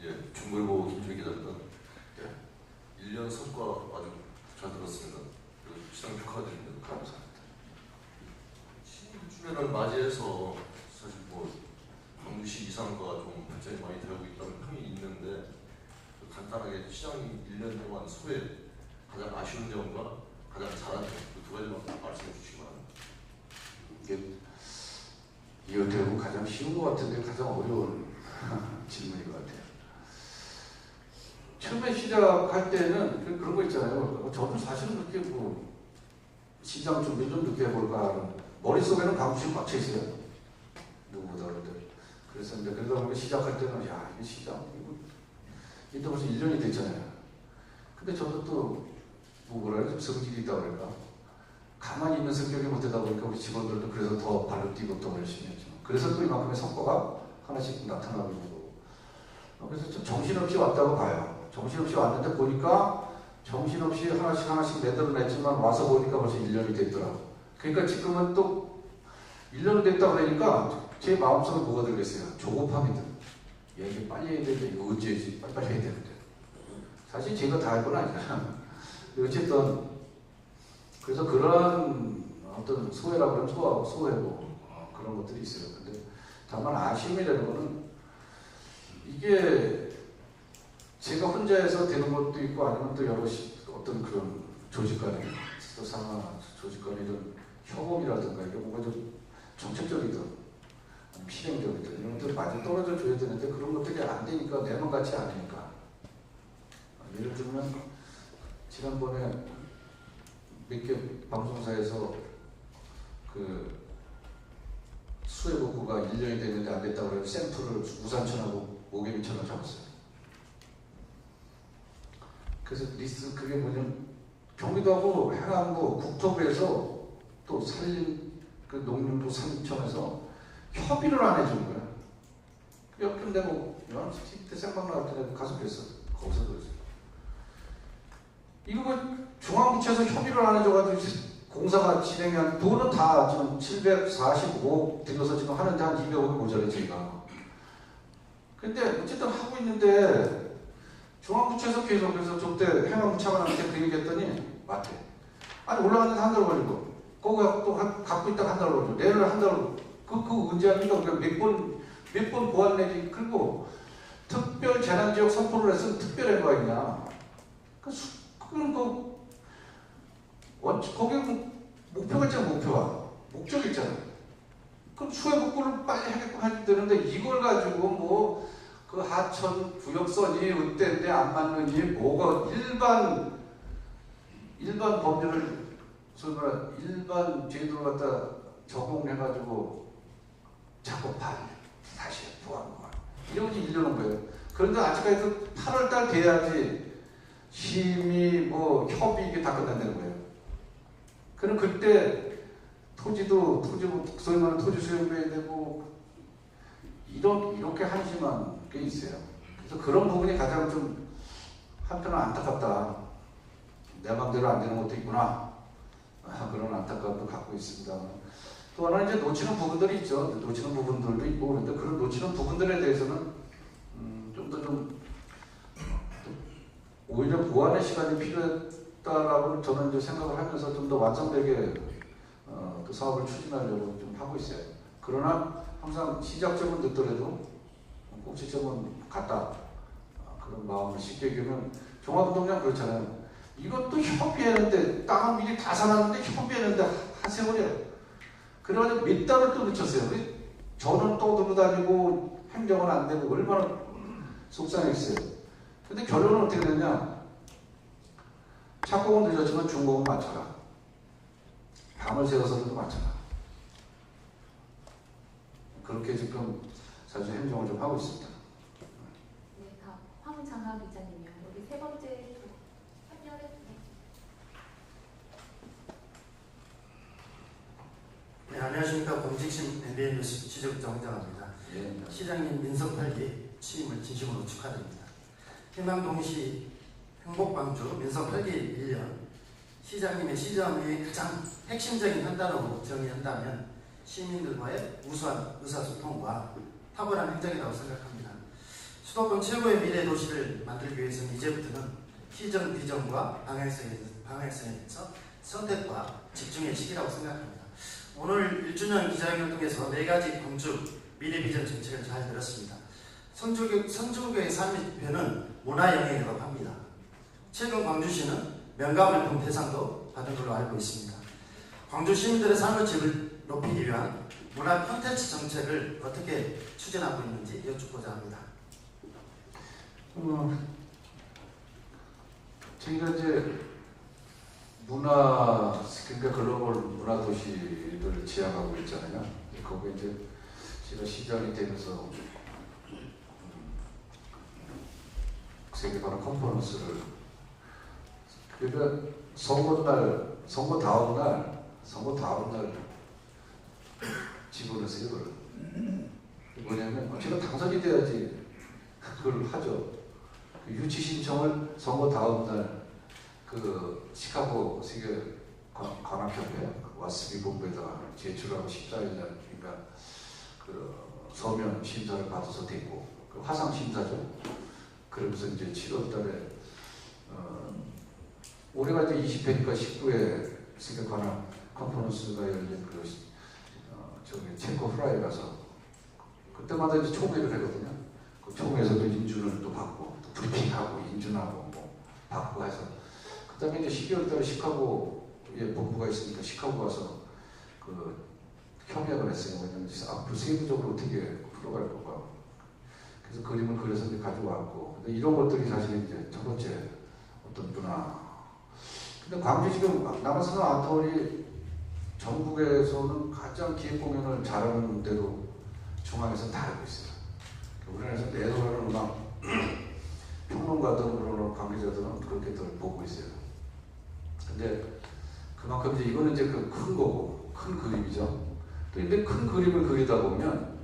예, 중물보 김주희 기자입니다. 1년 성과 아주 잘 들었습니다. 그리고 시장 축하드립니다. 감사합니다. 11주년을 맞이해서 사실 뭐 광주시 이상과 좀 발전이 많이 되고 있다는 평이 있는데, 간단하게 시장이 1년 동안 소외 가장 아쉬운 점과 가장 잘한 점 두 가지만 말씀해 주시기 바랍니다. 이거 되고 이거 가장 쉬운 것 같은데 가장 어려운 질문인 것 같아요. 처음에 시작할 때는 그런 거 있잖아요. 저도 사실은 그렇게 뭐 시장 준비 좀 늦게 해볼까 머릿속에는 강추가 꽉차 있어요. 누구보다 그런데. 그랬었는데 그러다 보니 시작할 때는 야 이게 시장 이때 벌써 1년이 됐잖아요. 근데 저도 또 뭐라 해야 좀 성질이 있다 그럴까. 가만히 있는 성격이 못되다 보니까 우리 직원들도 그래서 더 발로 뛰고 더 열심히 했죠. 그래서 또 이만큼의 성과가 하나씩 나타나고 있는 거고. 그래서 좀 정신없이 왔다고 봐요. 정신없이 왔는데 보니까 정신없이 하나씩 내드러냈지만 와서 보니까 벌써 1년이 됐더라고. 그러니까 지금은 또 1년 됐다 그러니까 제 마음속에 뭐가 들겠어요? 조급함이 들어요. 야 이게 빨리 해야 되는데 이거 어찌해야지 빨리 해야 되는데. 사실 제가 다 할 건 아니잖아. 어쨌든 그래서 그런 어떤 소외라고 하면 소외고 그런 것들이 있어요. 근데 다만 아쉬움이라는 거는 이게 제가 혼자 해서 되는 것도 있고 아니면 또 여러 어떤 그런 조직 간에 또 상하 조직 간에 이런 협업이라든가 이게 뭔가 좀 정책적이든 실행적이든 이런 것들이 많이 떨어져 줘야 되는데 그런 것들이 안 되니까 내 맘 같지 않으니까. 예를 들면 지난번에 몇 개 방송사에서 그 수해복구가 1년이 됐는데 안 됐다고 해서 샘플을 우산천하고 모개미천을 잡았어요. 그래서 리스트 그게 뭐냐면 경기도하고 해남부 국토부에서 또 그 농림부 산림청에서 협의를 안 해준 거야. 그럼 내가 그때 생각나올 때 가서 그랬어. 거기서 그랬어. 이거 뭐 중앙부처에서 협의를 안 해줘가지고 공사가 진행한 돈은 다 지금 745억 들여서 지금 하는데 한 200억이 모자래 저희가. 근데 어쨌든 하고 있는데 중앙부처에서 계속해서 저때 해양부 차관한테 그 얘기했더니 맞대. 아니 올라갔는데 한 달 걸리고 거기 또 갖고 있다가 한 달 걸리고 내를 한 달 그 언제 합니까? 몇 번 보완 내지 그리고 특별 재난지역 선포를 해서 특별한 거 아니냐. 그건 거기 목표가 있잖아. 목적이 있잖아. 그럼 수해복구를 빨리 하게끔 해야 되는데 이걸 가지고 뭐 그 하천 구역선이 어땠는데 안 맞는지 뭐가 일반 법률을 일반 제도를 갖다 적용해가지고 자꾸 다시 보완 이런 게 1년은 거예요. 그런데 아직까지 그 8월달 돼야지 심의 뭐 협의 이게 다 끝난다는 거예요. 그럼 그때 토지도 소위 말하는 토지 수용해야 되고 이렇게 한심한 게 있어요. 그래서 그런 부분이 가장 좀 한편은 안타깝다. 내 마음대로 안 되는 것도 있구나. 그런 안타까움도 갖고 있습니다. 또 하나는 이제 놓치는 부분들이 있죠. 놓치는 부분들도 있고 그런데 그런 놓치는 부분들에 대해서는 좀 더 오히려 보완의 시간이 필요했다라고 저는 이제 생각을 하면서 좀 더 완성되게 그 사업을 추진하려고 좀 하고 있어요. 그러나 항상 시작점은 늦더라도 꼭지점은 같다. 그런 마음을 쉽게 기우면 종합운동장 그렇잖아요. 이것도 협의했는데 땅은 미리 다 사놨는데 협의했는데 한 세월이에요. 그래가지고 몇 달을 또 늦췄어요. 저는 또 들고 다니고 행정은 안 되고 얼마나 속상했어요. 근데 결론은 어떻게 됐냐? 착공은 늦었지만 준공은 맞춰라. 밤을 새워서라도 맞춰라. 그렇게 지금 사실 행정을 좀 하고 있습니다. 네, 다음 황장하 기자님이요. 여기 세 번째 화면에 네, 안녕하십니까. 공직심 MBN 뉴스 취재국장 황장하입니다. 예. 시장님 민석 8기 취임을 진심으로 축하드립니다. 희망동시 행복광주 민석 8기 1년 시장님의 시정의 가장 핵심적인 한 단어로 정의한다면 시민들과의 우수한 의사소통과 탁월한 행정이라고 생각합니다. 수도권 최고의 미래 도시를 만들기 위해서는 이제부터는 시정 비전과 방향성에서 선택과 집중의 시기라고 생각합니다. 오늘 1주년 기자회견을 통해서 4가지 광주 미래 비전 정책을 잘 들었습니다. 성주교의 삶의표는 문화영향이라고 합니다. 최근 광주시는 명가활동 대상도 받은 걸로 알고 있습니다. 광주 시민들의 삶의 질을 높이기 위한 문화 콘텐츠 정책을 어떻게 추진하고 있는지 여쭙고자 합니다. 저희가 이제 문화, 그러니까 글로벌 문화 도시를 지향하고 있잖아요. 거기에 이제 제가 시장이 되면서 세계 관한 컨퍼런스를, 그러니까 선거 다음 날 집어넣으세요, 이걸. 뭐냐면 제가 당선이 돼야지 그걸 하죠. 그 유치 신청을 선거 다음 날 그 시카고 세계 관악협회 와스비 본부에다가 제출하고 14일 날 그러니까 그 서면 심사를 받아서 됐고, 그 화상 심사죠. 그러면서 이제 7월 달에 올해가 이제 20회니까 19회 세계 관악 컨퍼런스가 열린 그 저기 체코 프라하에 가서 그때마다 이제 총회를 하거든요. 그 총회에서도 인준을 또 받고 또 브리핑하고 인준하고 뭐 받고 해서 그다음에 이제 12월 달에 시카고에 본부가 있으니까 시카고 가서 그 협약을 했어요. 왜냐면 앞으로 세부적으로 어떻게 풀어갈 거가. 그래서 그림을 그려서 이제 가져왔고. 근데 이런 것들이 사실 이제 첫 번째 어떤 문화. 근데 광주 지금 남한산업 아트홀이 전국에서는 가장 기획 공연을 잘하는 데로 중앙에서 다 알고 있어요. 우리나라에서 내노라는 음악 평론가들은 그런 관계자들은 그렇게들 보고 있어요. 근데 그만큼 이제 이거는 이제 그 큰 거고 큰 그림이죠. 또 근데 큰 그림을 그리다 보면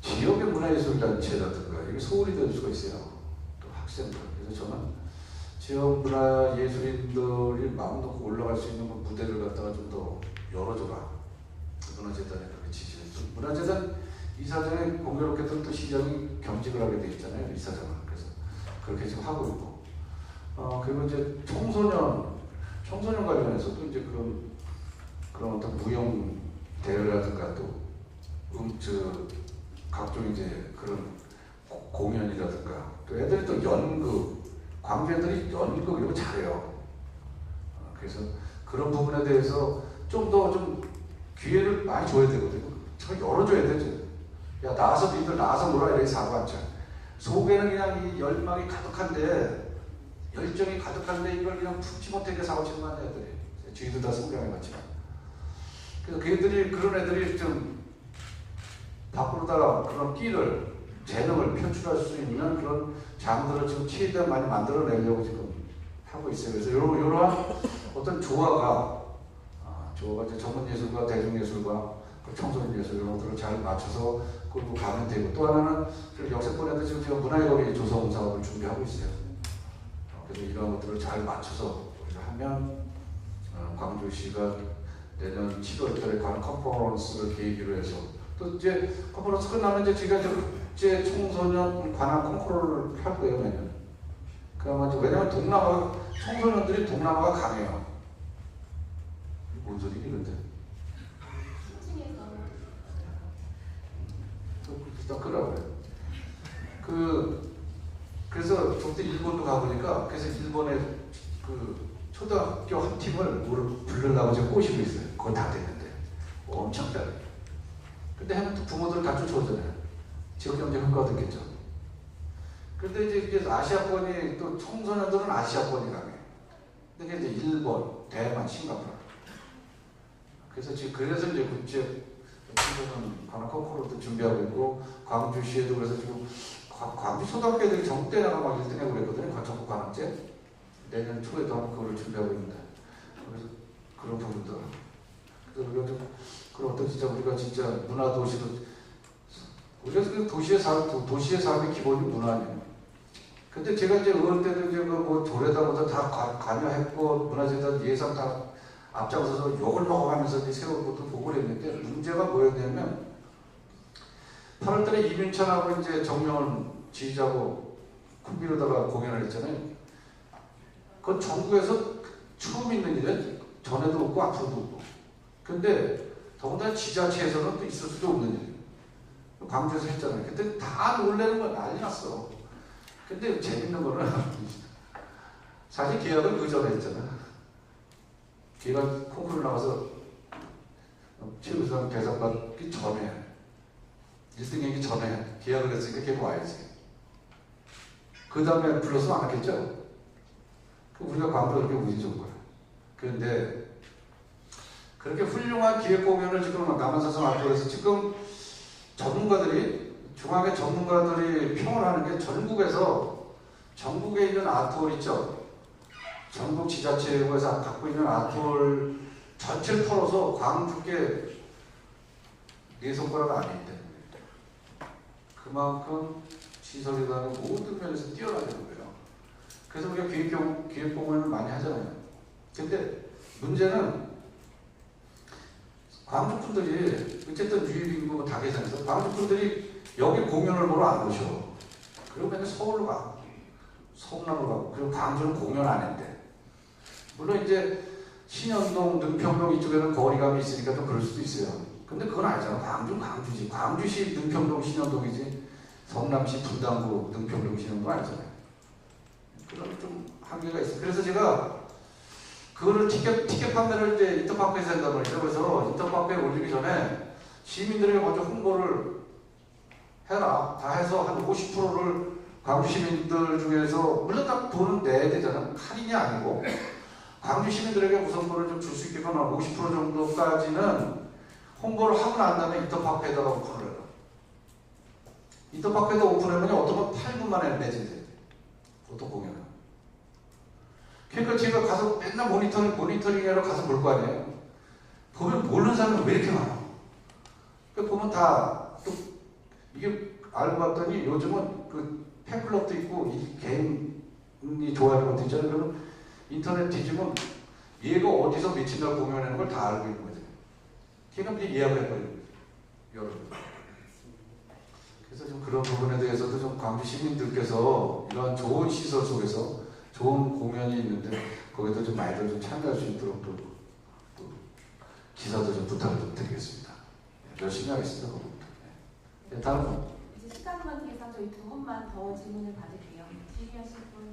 지역의 문화예술단체라든가 이게 소홀히 될 수가 있어요. 또 학생들. 그래서 저는 지역 문화예술인들이 마음 놓고 올라갈 수 있는 무대를 갖다가 좀 더 열어줘라. 문화재단에 그렇게 지지했죠. 문화재단 이사장에 공교롭게도 또 시장이 겸직을 하게 돼 있잖아요. 이사장은. 그래서 그렇게 지금 하고 있고. 그리고 이제 청소년 관련해서도 이제 그런 어떤 무용 대회라든가 또 각종 이제 그런 공연이라든가 또 애들이 또 연극, 광주 애들이 연극 이런 거 잘해요. 그래서 그런 부분에 대해서 좀 더 기회를 많이 줘야 되거든요. 참 열어줘야 되죠. 야, 니들 나와서 놀아 이렇게 사고 앉자. 속에는 그냥 이 열망이 가득한데, 열정이 가득한데 이걸 그냥 품지 못하게 사고 치는 거 아니야, 애들이. 저희도 다 성장해 봤지만. 그래서 그런 애들이 좀 밖으로다가 그런 끼를, 재능을 표출할 수 있는 그런 장들을 지금 최대한 많이 만들어내려고 지금 하고 있어요. 그래서 이러한 어떤 조화가 이제 전문예술과 대중예술과 청소년 예술 이런 것들을 잘 맞춰서 끌고 가면 되고, 또 하나는 역세권에도 지금 제가 문화의 거리 조성 사업을 준비하고 있어요. 그래서 이런 것들을 잘 맞춰서 하면 광주시가 내년 7월달에 가는 컨퍼런스를 계기로 해서 또 이제 컨퍼런스 끝나면 이제 제가 국제 청소년 관악 콩쿠르를 할 거예요, 내년. 그러면 왜냐면 청소년들이 동남아가 강해요. 뭔 소리니 근데? 일단 그러고 그래서 그때 일본도 가보니까 그래서 일본의 그 초등학교 한 팀을 부르려고 지금 꼬시고 있어요. 그거 다 됐는데 엄청 잘해. 근데 하면 또 부모들 다 쫓아오잖아요. 지역 경제 효과가 됐겠죠. 그런데 이제 아시아권이 또 청소년들은 아시아권이 강해. 근데 이제 일본, 대만, 싱가포르. 그래서 이제 국제 청소년 관악 콩쿠르도 준비하고 있고, 광주시에도 그래서 지금 광주 초등학교 애들이 전국대회 나가 막 1등하고 그랬거든요. 전국 관악제. 내년 초에도 한번 그거를 준비하고 있는데. 그래서 그런 부분들. 그래서 우리가 좀 그런 어떤 진짜 우리가 진짜 문화 도시도 우리가 그 도시의 삶의 기본이 문화 아니에요. 근데 제가 이제 의원 때도 이제 뭐 조례다보다 다 관여했고 문화재단 예산 다 앞장서서 욕을 먹어가면서 이제 세운 것도 보고 그랬는데, 문제가 뭐였냐면 8월달에 이민찬하고 이제 정명을 지휘자고 쿤비로다가 공연을 했잖아요. 그건 전국에서 처음 있는 일이에요. 전에도 없고 앞으로도 없고. 근데 더군다나 지자체에서는 또 있을 수도 없는 일이에요. 광주에서 했잖아요. 그때 다 놀래는 거 난리 났어. 근데 재밌는 거는 사실 계약은 그 전에 했잖아. 걔가 콩쿠르 나가서 최우수상 대상 받기 전에 1등이기 전에 계약을 했으니까 걔는 와야지. 그 다음에 불렀으면 안 왔겠죠? 우리가 광고가 그렇게 운이 좋은 거야. 그런데 그렇게 훌륭한 기획 공연을 지금 남한사성 아트홀에서 지금 전문가들이 중앙의 전문가들이 평을 하는 게 전국에 있는 아트홀 있죠. 전국 지자체에서 갖고 있는 아트홀 전체를 털어서 광주께 네 손가락 안에 있다는 거예요. 그만큼 시설이라는 모든 면에서 뛰어나다는 거예요. 그래서 우리가 기획 공연을 많이 하잖아요. 근데 문제는 광주 분들이 어쨌든 유입인구 다 계산해서 광주 분들이 여기 공연을 보러 안 오셔. 그리고 맨날 서울로 가고 성남으로 가고 그리고 광주는 공연 안 했대. 물론 이제 신현동, 능평동 이쪽에는 거리감이 있으니까 또 그럴 수도 있어요. 근데 그건 아니잖아. 광주는 광주지. 광주시 능평동 신현동이지 성남시 분당구 능평동 신현동 아니잖아요. 그런 좀 한계가 있어요. 그래서 제가 그거를 티켓 판매를 이제 인터파크에서 한단 말이죠. 그래서 인터파크에 올리기 전에 시민들에게 먼저 홍보를 해라. 다 해서 한 50%를 광주 시민들 중에서 물론 다 돈은 내야 되잖아. 할인이 아니고 광주 시민들에게 우선권을 좀 줄 수 있게끔 한 50% 정도까지는 홍보를 하고 난 다음에 인터파크에다가 오픈을 해라. 인터파크에다 오픈하면 어떤 건 8분 만에 매진돼. 보통 공연은. 그러니까 제가 가서 맨날 모니터링하러 가서 볼 거 아니에요. 보면 모르는 사람이 왜 이렇게 많아? 그러니까 보면 다 또 이게 알고 봤더니 요즘은 그 팬클럽도 있고 이 개인이 좋아하는 것도 있잖아요. 그러면 인터넷 뒤지면 얘가 어디서 며칠 날 공연하는 걸 다 알고 있는 거죠. 걔가 이제 예약을 해버리는 거죠. 여러분. 그래서 좀 그런 부분에 대해서도 좀 광주 시민들께서 이런 좋은 시설 속에서 좋은 공연이 있는데 거기도 좀 많이들 좀 참여할 수 있도록 또 기사도 좀 부탁을 좀 드리겠습니다. 열심히 하겠습니다. 네, 다음은 이제 시간 관계상 저희 두 분만 더 질문을 받을게요. 질의하실 분.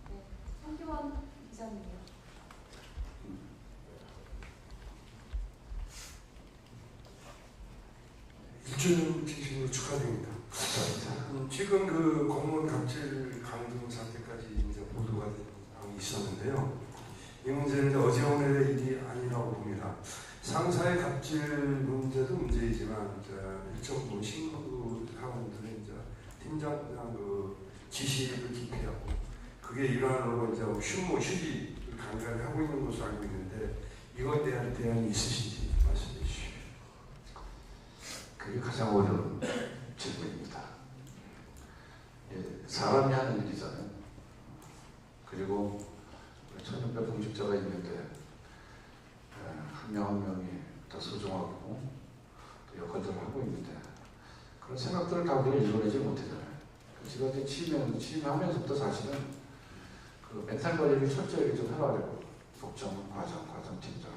네, 성기원 기자님이요. 일주년 진심으로 축하드립니다. 지금 그 공무원 갑질 강등 사태까지 이제 보도가 된 상황이 있었는데요. 이 문제는 어제 오늘의 일이 아니라고 봅니다. 상사의 갑질 문제도 문제이지만 일정 부분 신고 사원들은 이제 팀장 그 지시를 기피하고 그게 일환으로 이제 휴직을 강간을 하고 있는 것으로 알고 있는데 이것에 대한 대안이 있으신지 말씀해 주시죠. 그게 가장 어려운 질문입니다. 예, 사람이 하는 일이잖아요. 그리고 천연배 공직자가 있는데 한 명 한 명이 다 소중하고 또 역할들을 하고 있는데 그런 생각들을 다 우리가 읽어내지 못하잖아요. 제가 이제 취임하면서부터 사실은 그 멘탈 관리를 철저하게 좀 해가지고 국정, 과장, 팀장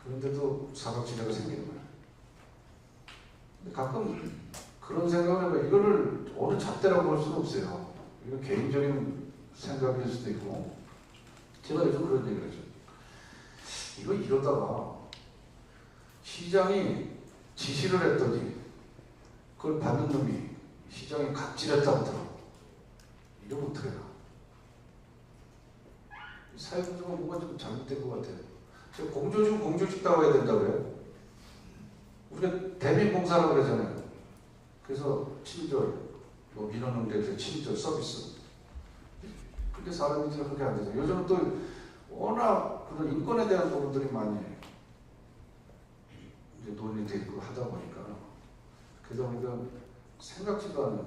그런데도 사각지대가 생기는 거예요. 가끔 그런 생각을 해봐요. 이거를 어느 잣대라고 볼 수는 없어요. 이거 개인적인 생각일 수도 있고 제가 요즘 그런 얘기를 하죠. 이거 이러다가 시장이 지시를 했더니 그걸 받는 놈이 시장이 갑질했다고 들어. 이러면 어떡해. 사회구조가 뭔가 좀 잘못된 것 같아요. 제가 공조중 공조직다고 해야 된다고 해요. 우리가 대민봉사라고 그러잖아요. 그래서 친절, 뭐 민원응대에서 친절 서비스. 그게 사람이 그렇게 안 되죠. 요즘은 또 워낙 그런 인권에 대한 부분들이 많이 이제 논의되고 하다 보니까 그러다 보니까 생각지도 않은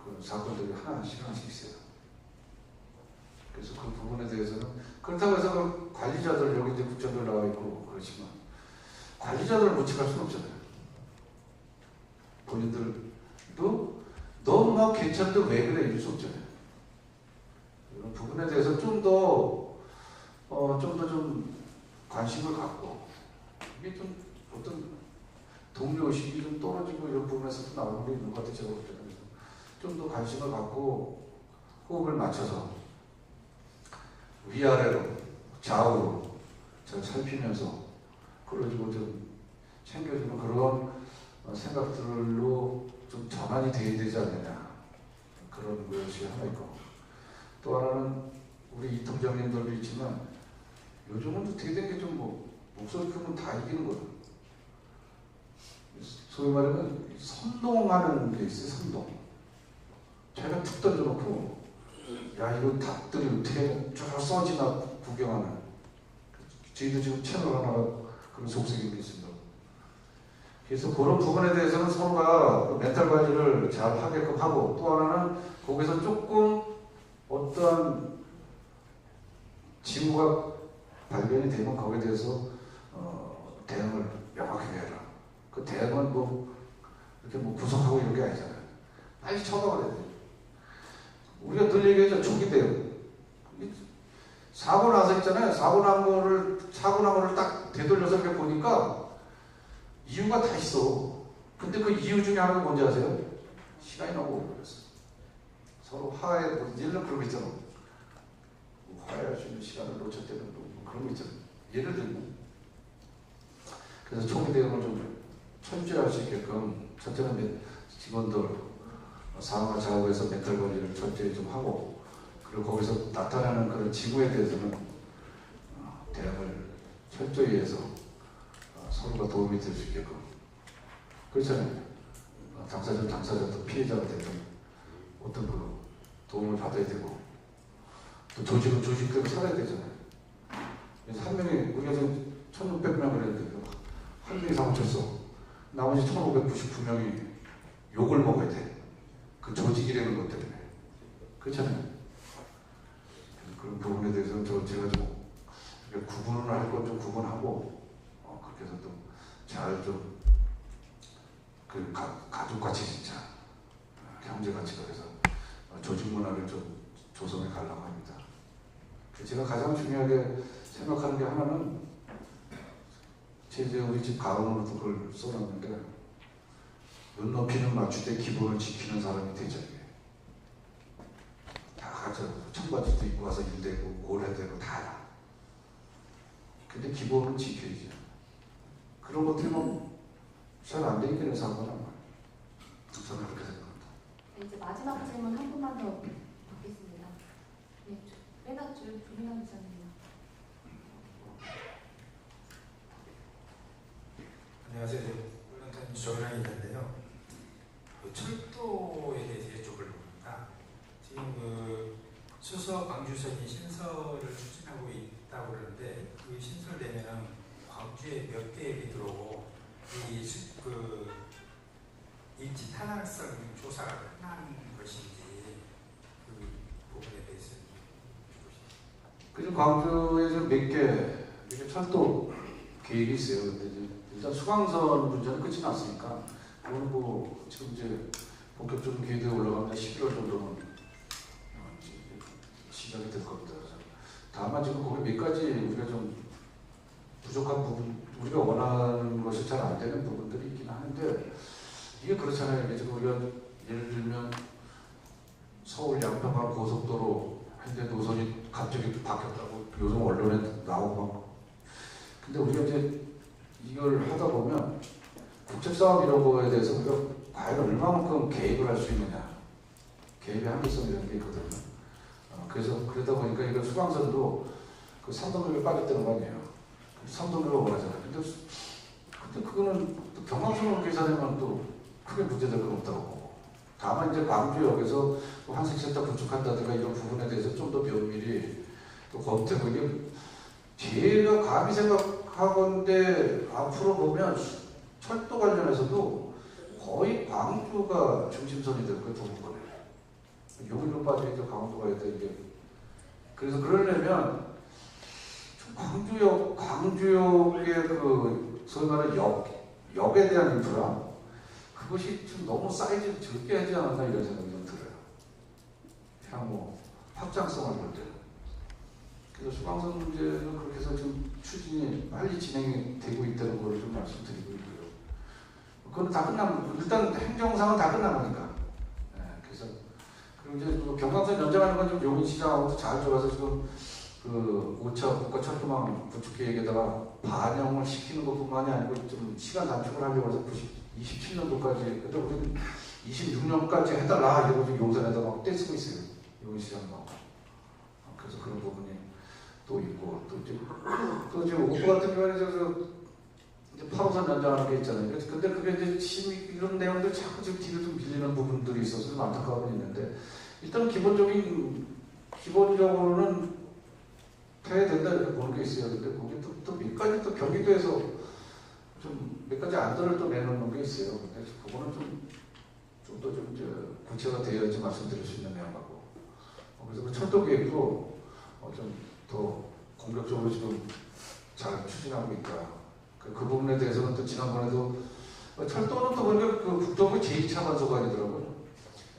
그런 사건들이 하나씩 있어요. 그래서 그 부분에 대해서는 그렇다고 해서 그 관리자들 여기 이제 국장들 나와 있고 그렇지만 관리자들을 묻혀갈 수는 없잖아요. 본인들도 너무 막 괜찮은데 왜 그래 이럴 수 없잖아요. 이런 부분에 대해서 좀 더 관심을 갖고 이게 좀 어떤 동료의식이 좀 떨어지고 이런 부분에서도 나오는 게 있는 것 같아요. 제가 볼 때는 좀 더 관심을 갖고 호흡을 맞춰서 위아래로 좌우로 잘 살피면서 끌어주고 좀 챙겨주는 그런 생각들로 좀 전환이 돼야 되지 않느냐, 그런 것이 하나 있고, 또 하나는 우리 이통장님들도 있지만 요즘은 어떻게 된 게 좀 목소리 크면 다 이기는 거예요. 소위 말하면 선동하는 게 있어요. 선동. 제가 툭 던져놓고 야 이거 닭들이 어떻게 쭉 써지나 구경하는, 저희도 지금 채널 하나가 그런 속색이 있습니다. 그래서 그런 부분에 대해서는 서로가 멘탈 관리를 잘 하게끔 하고, 또 하나는 거기서 조금 어떤 징후가 발견이 되면 거기에 대해서 대응을 명확하게 해라. 그 대응은 이렇게 구속하고 이런 게 아니잖아요. 빨리 처방을 해야 돼요. 우리가 늘 얘기하죠. 초기 대응. 사고 나서 있잖아요. 사고 난 거를 딱 되돌려서 이렇게 보니까 이유가 다 있어. 근데 그 이유 중에 하나가 뭔지 아세요? 시간이 너무 오래 걸렸어. 서로 화해, 일은 그런 거 있잖아. 화해할 수 있는 시간을 놓쳤다는 그런 거 있잖아. 예를 들면. 그래서 초기 대응을 좀 철저히 할 수 있게끔, 첫째는 직원들 상황을 좌우해서 멘탈 관리를 철저히 좀 하고, 그리고 거기서 나타나는 그런 징후에 대해서는 대응을 철저히 해서 서로가 도움이 될 수 있게끔. 그렇잖아요. 당사자도 피해자가 되든 어떤 그 도움을 받아야 되고, 또 조직은 조직대로 살아야 되잖아요. 그래서 한 명이, 우리가 지금 1600명을 했는데 한 명이 사고 쳤어. 나머지 1599명이 욕을 먹어야 돼. 그 조직이라는 것 때문에. 그렇잖아요. 그런 부분에 대해서는 제가 좀 구분을 할 건 좀 구분하고, 그렇게 해서 또 잘 좀 그 가족같이 진짜 형제같이 그래서 조직 문화를 좀 조성해 가려고 합니다. 제가 가장 중요하게 생각하는 게 하나는, 이제 우리 집 가론으로도 그걸 써놨는데, 눈높이는 맞추되 기본을 지키는 사람이 되자. 다 가져. 청바지도 입고 와서 일대고 고래대고 다 알아. 근데 기본은 지켜야지. 그런 것들이 잘 안 되기는 사고란 말이에요. 저는 그렇게 생각합니다. 네, 이제 마지막 질문 한 분만 더 받겠습니다. 네, 빼놨죠. 조민환 기자님. 안녕하세요. 훈련단 조민환인데요. 철도에 대해서 여쭤보려고 합니다. 지금 수서 광주선이 신설을 추진하고 있다고 그러는데, 그 신설되면 광주에 몇 개역이 들어오고, 입지 탄압성 조사가 끝난 것인지 그 부분에 대해서 그래서 광주에서 몇 개 철도 계획이 있어요. 근데 이제 일단 수강선 문제는 끝이 났으니까, 그건 지금 이제 본격적으로 계획에 올라가면 11월 정도는 시작이 될 겁니다. 다만 지금 거기 몇 가지 우리가 좀 부족한 부분, 우리가 원하는 것이 잘 안 되는 부분들이 있긴 하는데, 이게 그렇잖아요. 이게 지금 우리가 예를 들면 서울 양평간 고속도로 현재 노선이 갑자기 바뀌었다고 요즘 언론에 나오고 막. 근데 우리가 이제 이걸 하다 보면 국책사업 이런 거에 대해서 우리가 과연 얼마만큼 개입을 할 수 있느냐, 개입의 합리성이라는 게 있거든요. 그래서 그러다 보니까 이거 수강선도 그 삼성역에 빠졌다는 거 아니에요. 삼성역을 원하잖아요. 근데 그거는 또 경항선으로 계산하면 또 크게 문제될 건 없다고 보고, 다만 이제 광주역에서 환승센터 구축한다든가 이런 부분에 대해서 좀 더 면밀히 또 검토하고, 이게 제가 감히 생각하건데 앞으로 보면 철도 관련해서도 거의 광주가 중심선이 될 거예요. 도로권에 여기로 빠져있죠. 강원도 가야 돼 이게. 그래서 그러려면 광주역의 그 소위 말하는 역에 대한 인프라, 그것이 좀 너무 사이즈를 적게 하지 않았나 이런 생각이 좀 들어요. 향후 확장성을 볼 때는. 그래서 수강선 문제는 그렇게 해서 지금 추진이 빨리 진행이 되고 있다는 걸 좀 말씀드리고 있고요. 그건 다 끝나면, 일단 행정상은 다 끝나니까. 그래서 그리고 이제 경강선 연장하는 건 좀 용인시장하고도 잘 들어가서 지금 그 5차 국가철도망 구축 계획에다가 반영을 시키는 것뿐만이 아니고 좀 시간 단축을 하려고 해서 27년도까지, 그래도 우리는 26년까지 해달라 이러고 지금 용산에다 막 떼쓰고 있어요. 용시장도. 그래서 그런 부분이 또 있고, 또 이제 오프 같은 경우에 이제 8호선 연장하는 게 있잖아요. 근데 그게 이제 이런 내용들 자꾸 지금 뒤로 좀 밀리는 부분들이 있어서 좀 안타까움은 있는데, 일단 기본적으로는 해야 된다 이렇게 보는 게 있어요. 근데 거기 또 몇 가지 또 경기도에서 좀 몇 가지 안들을 또 내놓는 게 있어요. 근데 그거는 좀 더 좀 구체가 되어야지 말씀드릴 수 있는 내용 같고. 그래서 그 철도 계획도 좀 더 공격적으로 지금 잘 추진하고 있다. 그 부분에 대해서는 또 지난번에도 철도는 또 보니까 그 국토부 제2차 간소관이더라고요.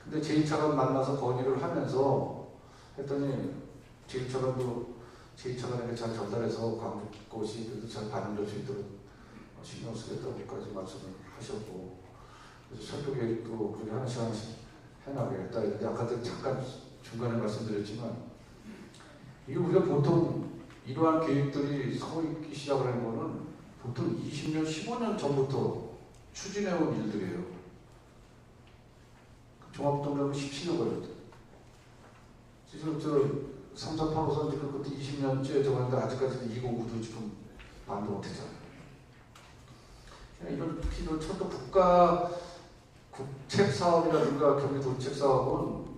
근데 제2차관 만나서 건의를 하면서 했더니 제2차관에게 잘 전달해서 광주시 그래도 잘 반영될 수 있도록 신경 쓰겠다고까지 말씀을 하셨고, 그래서 철도 계획도 그게 하나씩 해나가겠다. 근데 아까도 잠깐 중간에 말씀드렸지만, 이게 우리가 보통 이러한 계획들이 서있기 시작을 한 거는 보통 20년, 15년 전부터 추진해온 일들이에요. 종합동력은 17년 걸렸대. 지금 3, 4, 8호선 지금 그때 20년째 저거 했는데 아직까지도 209도 지금 반도 못했잖아요. 이런 철도 국가 국책 사업이라든가 경기도 국책 사업은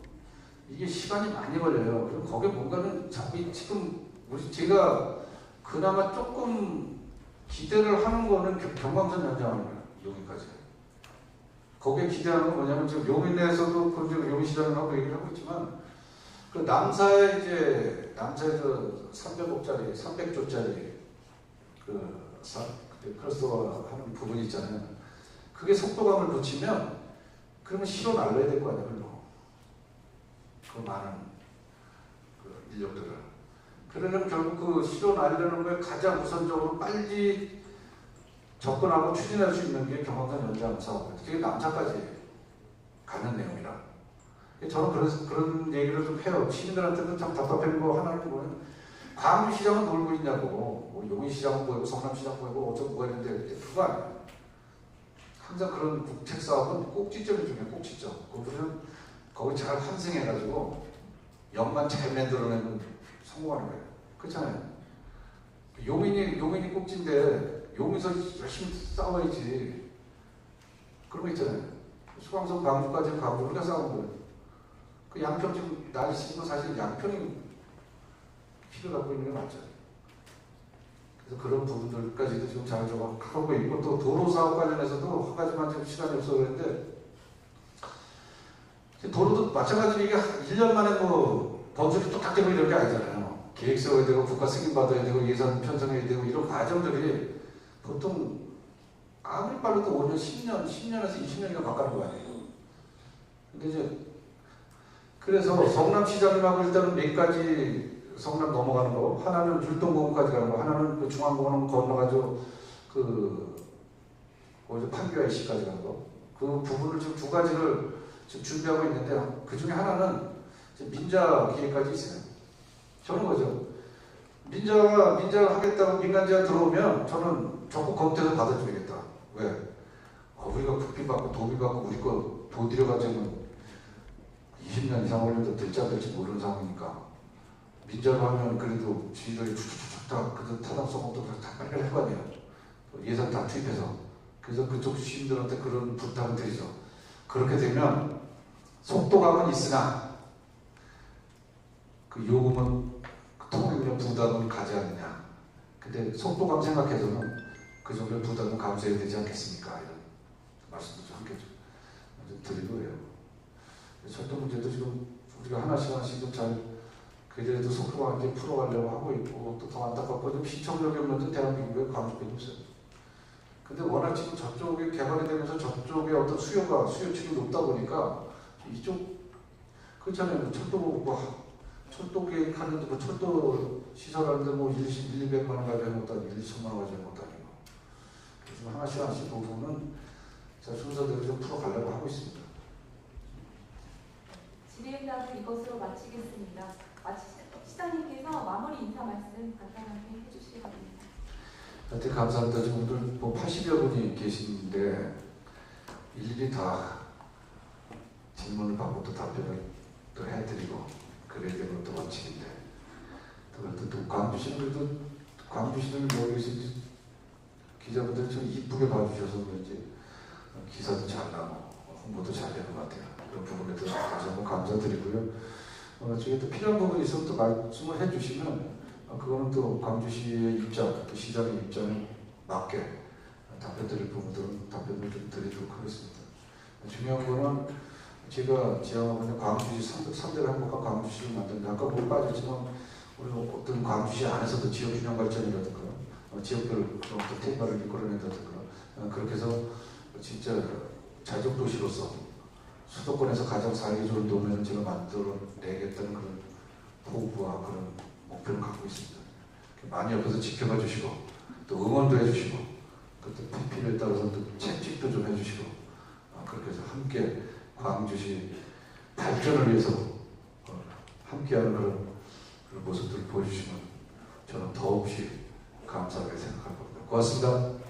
이게 시간이 많이 걸려요. 그리고 거기에 뭔가는 지금 제가 그나마 조금 기대를 하는 거는 경광선 연장하는 거예요. 여기까지. 거기에 기대하는 건 뭐냐면 지금 용인에서도 그 용인시장을 하고 얘기를 하고 있지만, 그 남사에 300억짜리, 300조짜리 크로스오버 하는 부분이 있잖아요. 그게 속도감을 붙이면 그러면 실어 날려야 될 거 아니에요, 별로. 그 많은 그 인력들을. 그러려면 결국 그 실어 날리는 거에 가장 우선적으로 빨리 접근하고 추진할 수 있는 게 경광선 연장 사업이에요. 그게 남사까지 가는 내용이라. 저는 그런 얘기를 좀 해요. 시민들한테도 참 답답한 거 하나는 뭐냐면, 광주시장은 놀고 있냐고, 뭐 용인시장은 뭐고, 성남시장 뭐고, 어쩌고 뭐 했는데, 그거 아니에요. 항상 그런 국책 사업은 꼭지점이 중요해요, 꼭지점. 그거는 거기 잘 환승해가지고, 역만 잘 만들어내면 성공하는 거예요. 그렇잖아요. 용인이 꼭지인데, 용인에서 열심히 싸워야지. 그런 거 있잖아요. 수강선 광주까지 가고, 우리가 싸우는 거예요. 그 양평 지금 날씨는 사실 양평이 피를 갖고 있는 게 맞죠. 그래서 그런 부분들까지도 지금 잘 하고 있고, 또 도로 사업 관련해서도 한 가지만 지금 시간이 없어 그랬는데, 도로도 마찬가지로 이게 1년 만에 뭐 범수리 뚝딱 되고 이런 게 아니잖아요. 계획 세워야 되고, 국가 승인 받아야 되고, 예산 편성해야 되고, 이런 과정들이 보통 아무리 빨라도 5년, 10년에서 20년이나 가까운 거 아니에요. 근데 이제 그래서 성남시장님하고 일단은 몇 가지 성남 넘어가는 거, 하나는 율동공원까지 가는 거, 하나는 그 중앙공원 건너가지고 판교와 이시까지 가는 거, 그 부분을 지금 두 가지를 지금 준비하고 있는데, 그 중에 하나는 민자 기획까지 있어요. 저는 거죠. 민자가 하겠다고 민간 제안 들어오면 저는 적극 검토해서 받아주겠다. 왜? 우리가 국비 받고 도비 받고 우리 거 돈 들여가지고 20년 이상 걸려도 될지 안 될지 모르는 상황이니까, 민자로 하면 그래도 주의들이 쭉쭉쭉 다 그 타당성도 다 빨리 할 거 아니에요. 예산 다 투입해서. 그래서 그쪽 시민들한테 그런 부탁을 드리죠. 그렇게 되면 속도감은 있으나 그 요금은 통행료 부담은 가지 않느냐. 근데 속도감 생각해서는 그 정도의 부담은 감수해야 되지 않겠습니까? 이런 말씀도 좀 함께 좀 드리고 해요. 철도 문제도 지금 우리가 하나씩 좀 잘 그래도 속도감 있게 풀어가려고 하고 있고, 또 더 안타깝고 좀 시청력이 없는 대한민국에 광주밖에 없어요. 근데 워낙 지금 저쪽에 개발이 되면서 저쪽에 어떤 수요층이 높다 보니까 이쪽 그렇잖아요. 철도 계획하는데 뭐 철도 시설하는데 뭐 1,200만 원 가지고 하는 것도 아니고 1,000만 원 가지고 하는 것도 아니고, 그래서 하나씩 부분은 제가 순서대로 좀 풀어가려고 하고 있습니다. 질의응답을 이것으로 마치겠습니다. 시장님께서 마무리 인사 말씀 간단하게 해주시기 바랍니다. 하여튼 감사합니다. 지금 오늘 뭐 80여 분이 계시는데 일일이 다 질문을 받고 또 답변을 또 해드리고 그래야 되는 것도 원칙인데 또 광주시는 그래도 광주시는 여기서 기자분들이 좀 이쁘게 봐주셔서 그런지 기사도 잘 나고 홍보도 잘 되는 것 같아요. 그런 부분에 대해서 다시 한번 감사드리고요. 저기 또 필요한 부분이 있으면 또 말씀을 해주시면 그거는 또 광주시의 입장, 또 시장의 입장에 맞게 답변드릴 부분들은 답변을 좀 드리도록 하겠습니다. 중요한 거는 제가 지향하고 있는 광주시 3대를 한국과 광주시를 만드는데 아까 못 빠졌지만 우리 어떤 광주시 안에서도 지역균형 발전이라든가 지역별 그런 또 테마를 이끌어낸다든가 그렇게 해서 진짜 자족도시로서 수도권에서 가장 살기 좋은 도면을 제가 만들어내겠다는 그런 포부와 그런 목표를 갖고 있습니다. 많이 옆에서 지켜봐 주시고 또 응원도 해주시고 또 필요에 따라서 또 채찍도 좀 해주시고 그렇게 해서 함께 광주시 발전을 위해서 함께하는 그런 모습들을 보여주시면 저는 더없이 감사하게 생각할 겁니다. 고맙습니다.